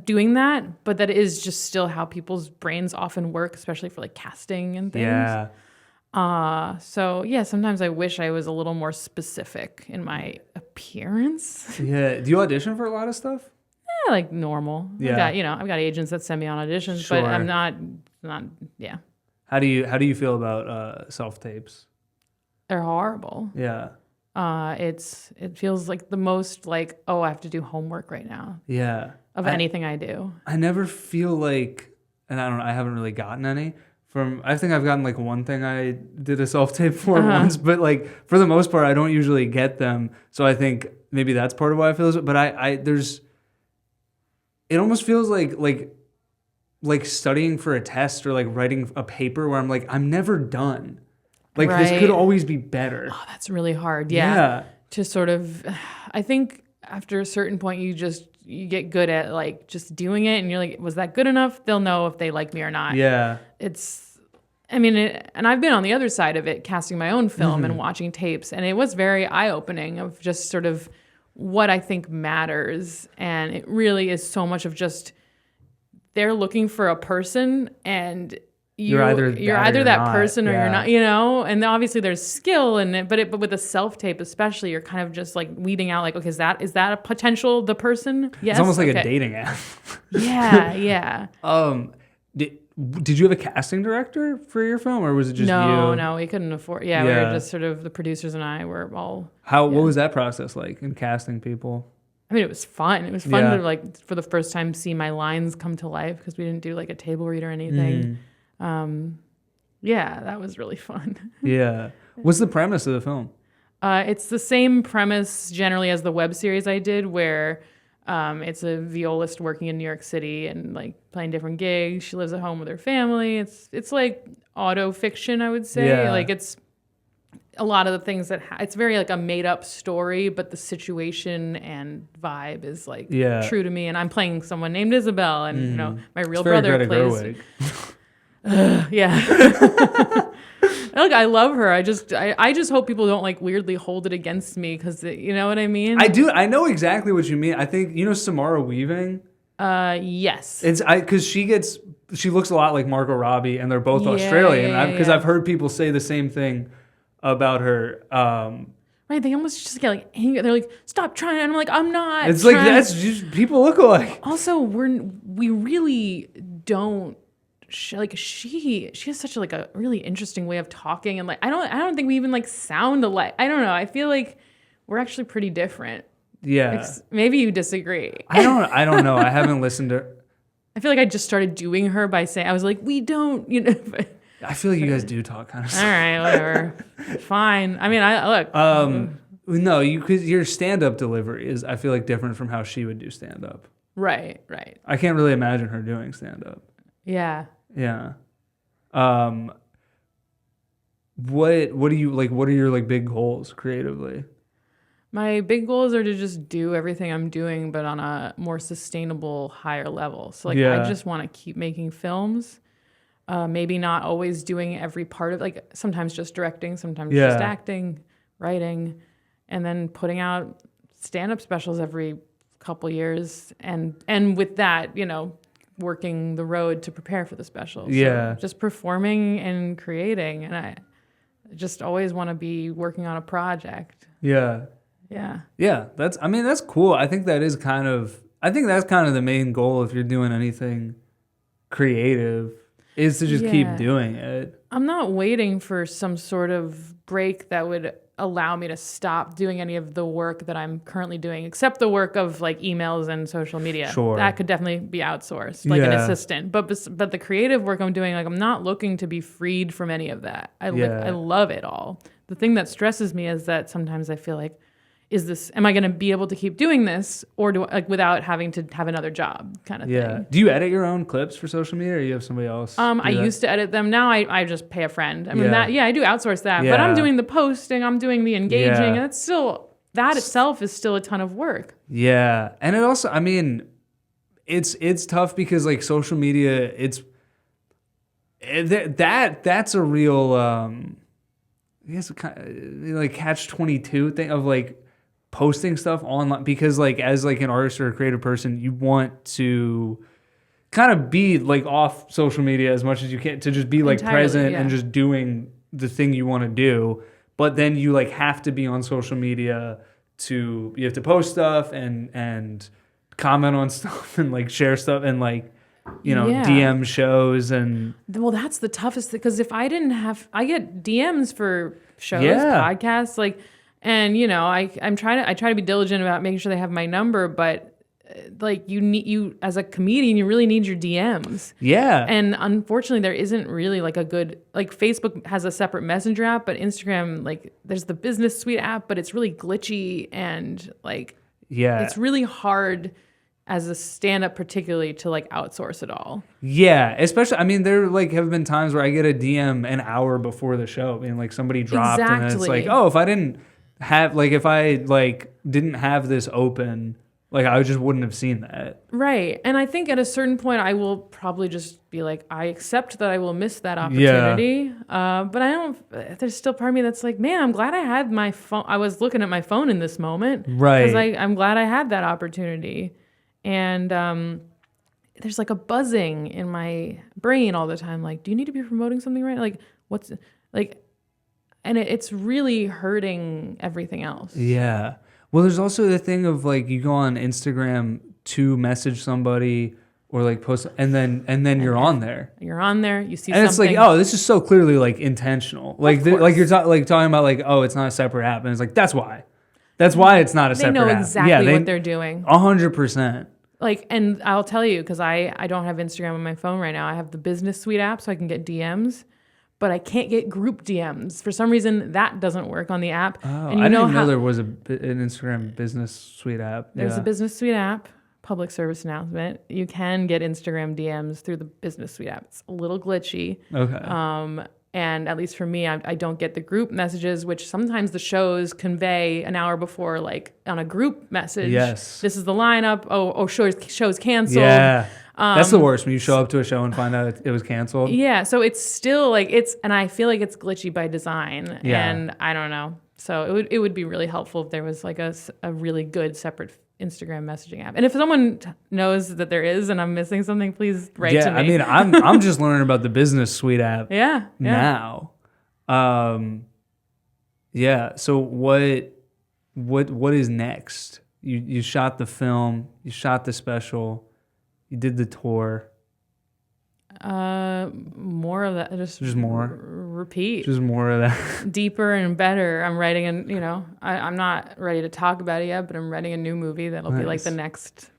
doing that, but that is just still how people's brains often work, especially for like casting and things. Yeah. So yeah, sometimes I wish I was a little more specific in my appearance. Yeah. Do you audition for a lot of stuff? Like normal. Yeah. I've got agents that send me on auditions, Sure. but I'm not. Yeah. How do you feel about self tapes? They're horrible. Yeah. It feels like the most like, oh, I have to do homework right now. Yeah. Of anything I do. I never feel like, and I haven't really gotten any I think I've gotten like one thing I did a self tape for once, but like for the most part, I don't usually get them. So I think maybe that's part of why I feel this. But it almost feels like studying for a test or like writing a paper where I'm like, I'm never done. Like this could always be better. Oh, that's really hard. Yeah. To sort of, I think after a certain point, you get good at like just doing it, and you're like, was that good enough? They'll know if they like me or not. Yeah. And I've been on the other side of it, casting my own film and watching tapes, and it was very eye-opening of just sort of what I think matters. And it really is so much of just they're looking for a person, and you're either that not. person or you're not, and obviously there's skill in it, but with a self-tape especially, you're kind of just like weeding out like, okay, is that a potential the person? Yes. It's almost like a dating app. Yeah. Did you have a casting director for your film, or was it just you? No, we couldn't afford. We were just sort of, the producers and I were all. What was that process like in casting people? I mean, it was fun. It was fun to like, for the first time, see my lines come to life, because we didn't do like a table read or anything. That was really fun. Yeah. What's the premise of the film? It's the same premise generally as the web series I did, where it's a violist working in New York City and like playing different gigs. She lives at home with her family. It's like auto fiction, I would say. Yeah. Like, it's a lot of the things that it's very like a made up story, but the situation and vibe is like true to me. And I'm playing someone named Isabel, and my real brother plays. Look, I love her. I just hope people don't like weirdly hold it against me, because you know what I mean. I do. I know exactly what you mean. I think Samara Weaving. Yes. It's because she looks a lot like Margot Robbie, and they're both Australian. Because I've heard people say the same thing about her. Right, they almost just get like angry. They're like, "Stop trying!" And I'm like, "I'm not." It's trying. like that's just people look alike. Also, we really don't. She has such a really interesting way of talking, and like I don't think we even like sound alike. I don't know. I feel like we're actually pretty different. Yeah. Maybe you disagree. I don't know. I haven't listened to. I feel like I just started doing her by saying, I was like, we don't, I feel like you guys do talk kind of stuff. All right, whatever. Fine. I mean, look. No, because your stand-up delivery is, I feel like, different from how she would do stand-up. Right. I can't really imagine her doing stand-up. Yeah. Yeah. What do you like? What are your like big goals creatively? My big goals are to just do everything I'm doing, but on a more sustainable, higher level. So I just want to keep making films. Maybe not always doing every part of, like, sometimes just directing, sometimes just acting, writing, and then putting out stand-up specials every couple years, and with that, working the road to prepare for the special. So just performing and creating, and I just always want to be working on a project. Yeah. That's cool. I think that's kind of the main goal if you're doing anything creative, is to just keep doing it. I'm not waiting for some sort of break that would allow me to stop doing any of the work that I'm currently doing, except the work of like emails and social media. Sure. That could definitely be outsourced, like an assistant. But the creative work I'm doing, like, I'm not looking to be freed from any of that. I love it all. The thing that stresses me is that sometimes I feel like, am I going to be able to keep doing this, or without having to have another job kind of thing? Do you edit your own clips for social media, or you have somebody else? I used to edit them. Now I just pay a friend. I mean, I do outsource that, but I'm doing the posting, I'm doing the engaging, and it's still, that itself is still a ton of work. Yeah. And it also, I mean, it's tough because like social media, that's a real, I guess like catch-22 thing of like posting stuff online, because like as like an artist or a creative person, you want to kind of be like off social media as much as you can, to just be like present and just doing the thing you want to do. But then you like have to be on social media you have to post stuff and comment on stuff and like share stuff and like, DM shows. And well, that's the toughest thing, because if I get DMs for shows, podcasts, like, and I try to be diligent about making sure they have my number, but like you as a comedian, you really need your DMs. Yeah. And unfortunately, there isn't really like a good, like, Facebook has a separate messenger app, but Instagram, like, there's the business suite app, but it's really glitchy, and like, it's really hard as a stand-up particularly to like outsource it all. Yeah, especially, I mean, there like have been times where I get a DM an hour before the show, and like somebody dropped, and it's like, oh, if I didn't have this open, like I just wouldn't have seen that. Right. And I think at a certain point I will probably just be like, I accept that I will miss that opportunity. But there's still part of me that's like, man, I'm glad I had my phone. I was looking at my phone in this moment. Right. Because I'm glad I had that opportunity. And there's like a buzzing in my brain all the time. Like, do you need to be promoting something right? Like, what's like, and it's really hurting everything else. Yeah. Well, there's also the thing of like you go on Instagram to message somebody or like post, and then you're on there. You're on there. You see, and something. It's like, oh, this is so clearly like intentional. Like like you're talking about like, oh, it's not a separate app, and it's like that's why it's not a separate app. They know exactly what they're doing. 100%. Like, and I'll tell you, because I don't have Instagram on my phone right now. I have the Business Suite app, so I can get DMs, but I can't get group DMs. For some reason, that doesn't work on the app. Oh, and I didn't know there was an Instagram Business Suite app. There's a Business Suite app. Public service announcement. You can get Instagram DMs through the Business Suite app. It's a little glitchy. Okay. And at least for me, I don't get the group messages, which sometimes the shows convey an hour before, like on a group message. Yes. This is the lineup. Oh, show's canceled. Yeah. That's the worst when you show up to a show and find out it was canceled. Yeah. So it's still like and I feel like it's glitchy by design. Yeah. And I don't know. So it would be really helpful if there was like a really good separate Instagram messaging app. And if someone knows that there is and I'm missing something, please write to me. I mean, I'm just learning about the Business Suite app now. So what is next? You shot the film, you shot the special, you did the tour. More of that. Just more. Repeat. Just more of that. Deeper and better. I'm writing, I'm not ready to talk about it yet, but I'm writing a new movie that'll be like the next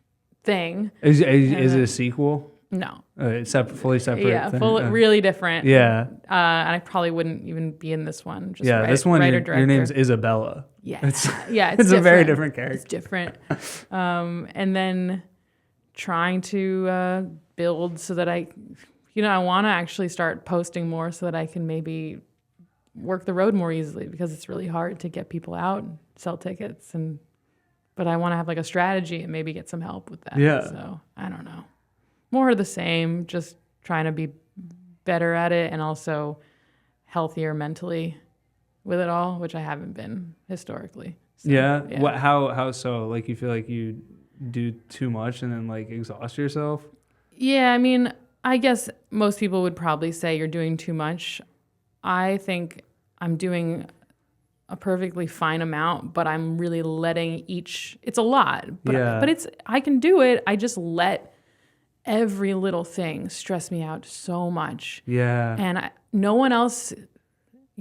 thing. Is it a sequel? No. It's fully separate. Yeah, thing. Really different. Yeah. And I probably wouldn't even be in this one. Just this one. Writer, your name's Isabella. Yeah. It's it's a very different character. It's different. And then trying to build so that I want to actually start posting more so that I can maybe work the road more easily, because it's really hard to get people out and sell tickets. But I want to have like a strategy and maybe get some help with that. Yeah. So I don't know. More of the same, just trying to be better at it and also healthier mentally with it all, which I haven't been historically. So, yeah. What? How so? Like you feel like you do too much and then like exhaust yourself? Yeah, I mean, I guess most people would probably say you're doing too much. I think I'm doing a perfectly fine amount, but I'm really letting it's a lot, but I can do it. I just let every little thing stress me out so much. Yeah. And no one else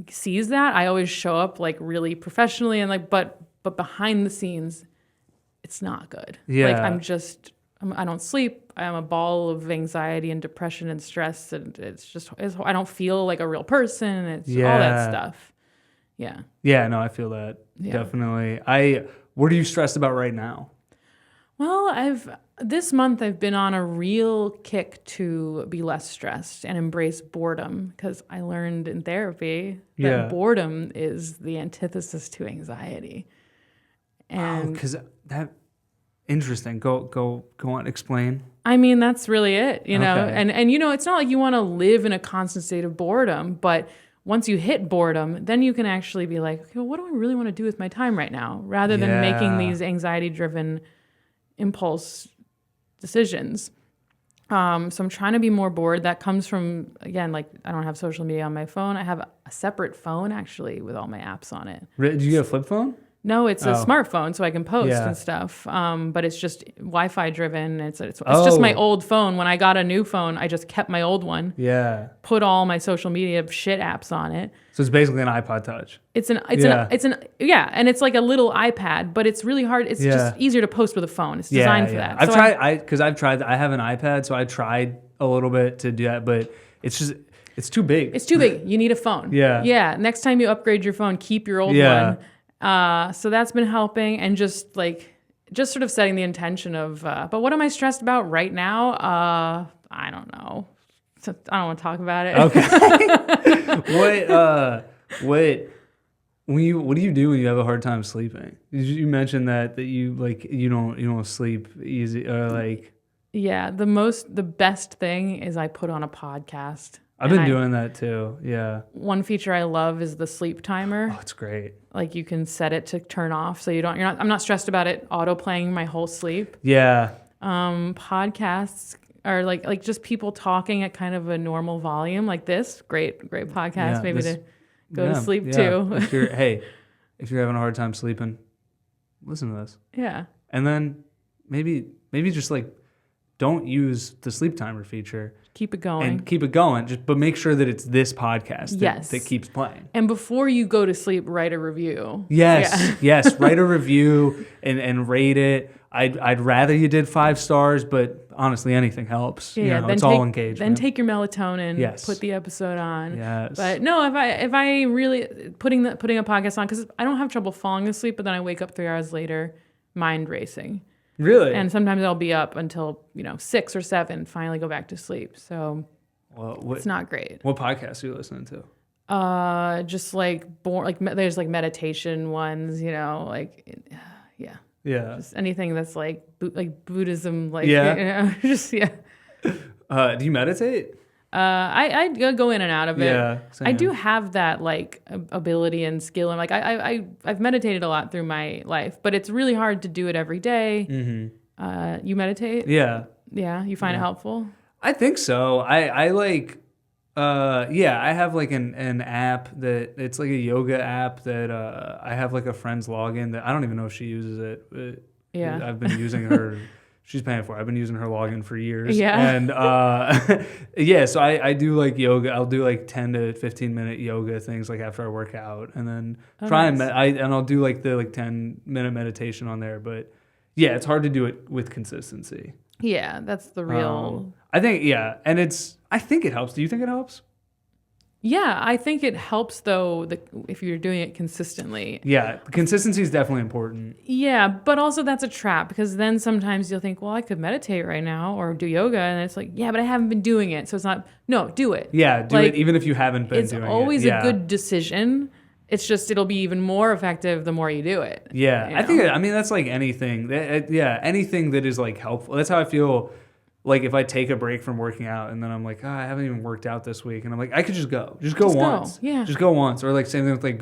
sees that. I always show up like really professionally and like, but behind the scenes, it's not good. Yeah. Like I don't sleep. I'm a ball of anxiety and depression and stress. And I don't feel like a real person. It's all that stuff. Yeah. Yeah, no, I feel that. Yeah. Definitely. What are you stressed about right now? Well, this month I've been on a real kick to be less stressed and embrace boredom, because I learned in therapy that boredom is the antithesis to anxiety. And because that interesting. Go on, explain. I mean, that's really it, you know. Okay. And it's not like you want to live in a constant state of boredom, but once you hit boredom, then you can actually be like, okay, well, what do I really want to do with my time right now, rather than making these anxiety-driven impulse decisions. So I'm trying to be more bored. That comes from, again, like I don't have social media on my phone. I have a separate phone actually with all my apps on it. Did you get a flip phone? No, it's a smartphone, so I can post and stuff. But it's just Wi-Fi driven. It's just my old phone. When I got a new phone, I just kept my old one. Yeah. Put all my social media shit apps on it. So it's basically an iPod Touch. And it's like a little iPad, but it's really hard. It's just easier to post with a phone. It's designed for that. I've tried. I have an iPad, so I tried a little bit to do that, but it's too big. It's too big. You need a phone. Yeah. Next time you upgrade your phone, keep your old one. So that's been helping, and just sort of setting the intention of, but what am I stressed about right now? I don't know. I don't want to talk about it. Okay. What do you do when you have a hard time sleeping? You mentioned that you you don't sleep easy, or like. Yeah. The best thing is I put on a podcast. I've been doing that too. Yeah. One feature I love is the sleep timer. Oh, it's great. Like you can set it to turn off, so I'm not stressed about it auto playing my whole sleep. Yeah. Podcasts or like just people talking at kind of a normal volume like this. Great podcast. Yeah, maybe to go to sleep too. If you're having a hard time sleeping, listen to this. Yeah. And then maybe just like don't use the sleep timer feature. Keep it going. But make sure that it's this podcast that keeps playing. And before you go to sleep, write a review. Yes, yes. Write a review and rate it. I'd rather you did 5 stars, but honestly, anything helps. Yeah, it's all engagement. Then take your melatonin. Yes. Put the episode on. Yes. But no, if I really putting a podcast on, because I don't have trouble falling asleep, but then I wake up 3 hours later, mind racing. Really? And sometimes I'll be up until 6 or 7, finally go back to sleep. So it's not great. What podcasts are you listening to? Just like there's like meditation ones, yeah. Yeah. Just anything that's like Buddhism, Do you meditate? I go in and out of it. Yeah, same. I do have that like ability and skill, and like I've meditated a lot through my life, but it's really hard to do it every day. Mm-hmm. You meditate? Yeah. Yeah. You find it helpful? I think so. I like. I have like an app that it's like a yoga app that I have like a friend's login that I don't even know if she uses it. But yeah. I've been using her. She's paying for it. I've been using her login for years. Yeah. And so I do like yoga. I'll do like 10 to 15 minute yoga things like after I work out, and then and I'll do like the 10-minute meditation on there. But yeah, it's hard to do it with consistency. Yeah, that's the real. I think I think it helps. Do you think it helps? Yeah, I think it helps though if you're doing it consistently. Yeah, consistency is definitely important. Yeah, but also that's a trap, because then sometimes you'll think, well, I could meditate right now or do yoga, and it's like, yeah, but I haven't been doing it, so it's not. No, do it. Yeah, do it even if you haven't been doing it. It's always a good decision. It's just it'll be even more effective the more you do it. Yeah, I think that's like anything. Anything that is like helpful. That's how I feel. Like if I take a break from working out and then I'm like, I haven't even worked out this week, and I'm like, I could just go once. Yeah. Just go once. Or like same thing with like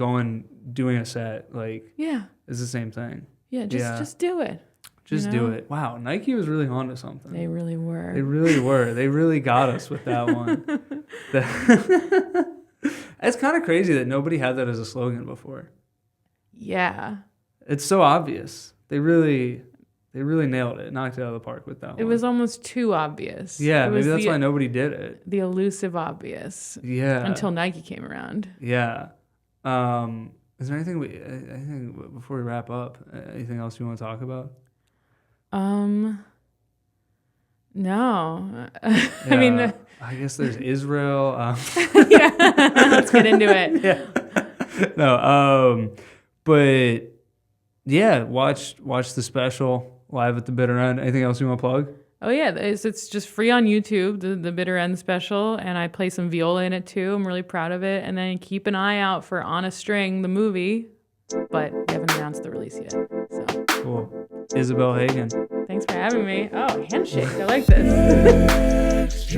doing a set. Like, yeah, it's the same thing. Yeah, just do it. Just do it. Wow, Nike was really onto something. They really were. They really got us with that one. It's kind of crazy that nobody had that as a slogan before. Yeah. It's so obvious. They really nailed it, knocked it out of the park with that one. It was almost too obvious. Yeah, maybe that's why nobody did it. The elusive obvious. Yeah. Until Nike came around. Yeah. Is there anything I think before we wrap up, anything else you want to talk about? No. Yeah, I mean, I guess there's Israel. Yeah. Let's get into it. Yeah. No. But yeah, watch the special live at the Bitter End. Anything else you want to plug? Oh yeah, it's just free on YouTube, the Bitter End special, and I play some viola in it too. I'm really proud of it. And then keep an eye out for On a String, the movie, but we haven't announced the release yet. So cool. Isabel Hagen. Thanks for having me. Oh, handshake. I like this.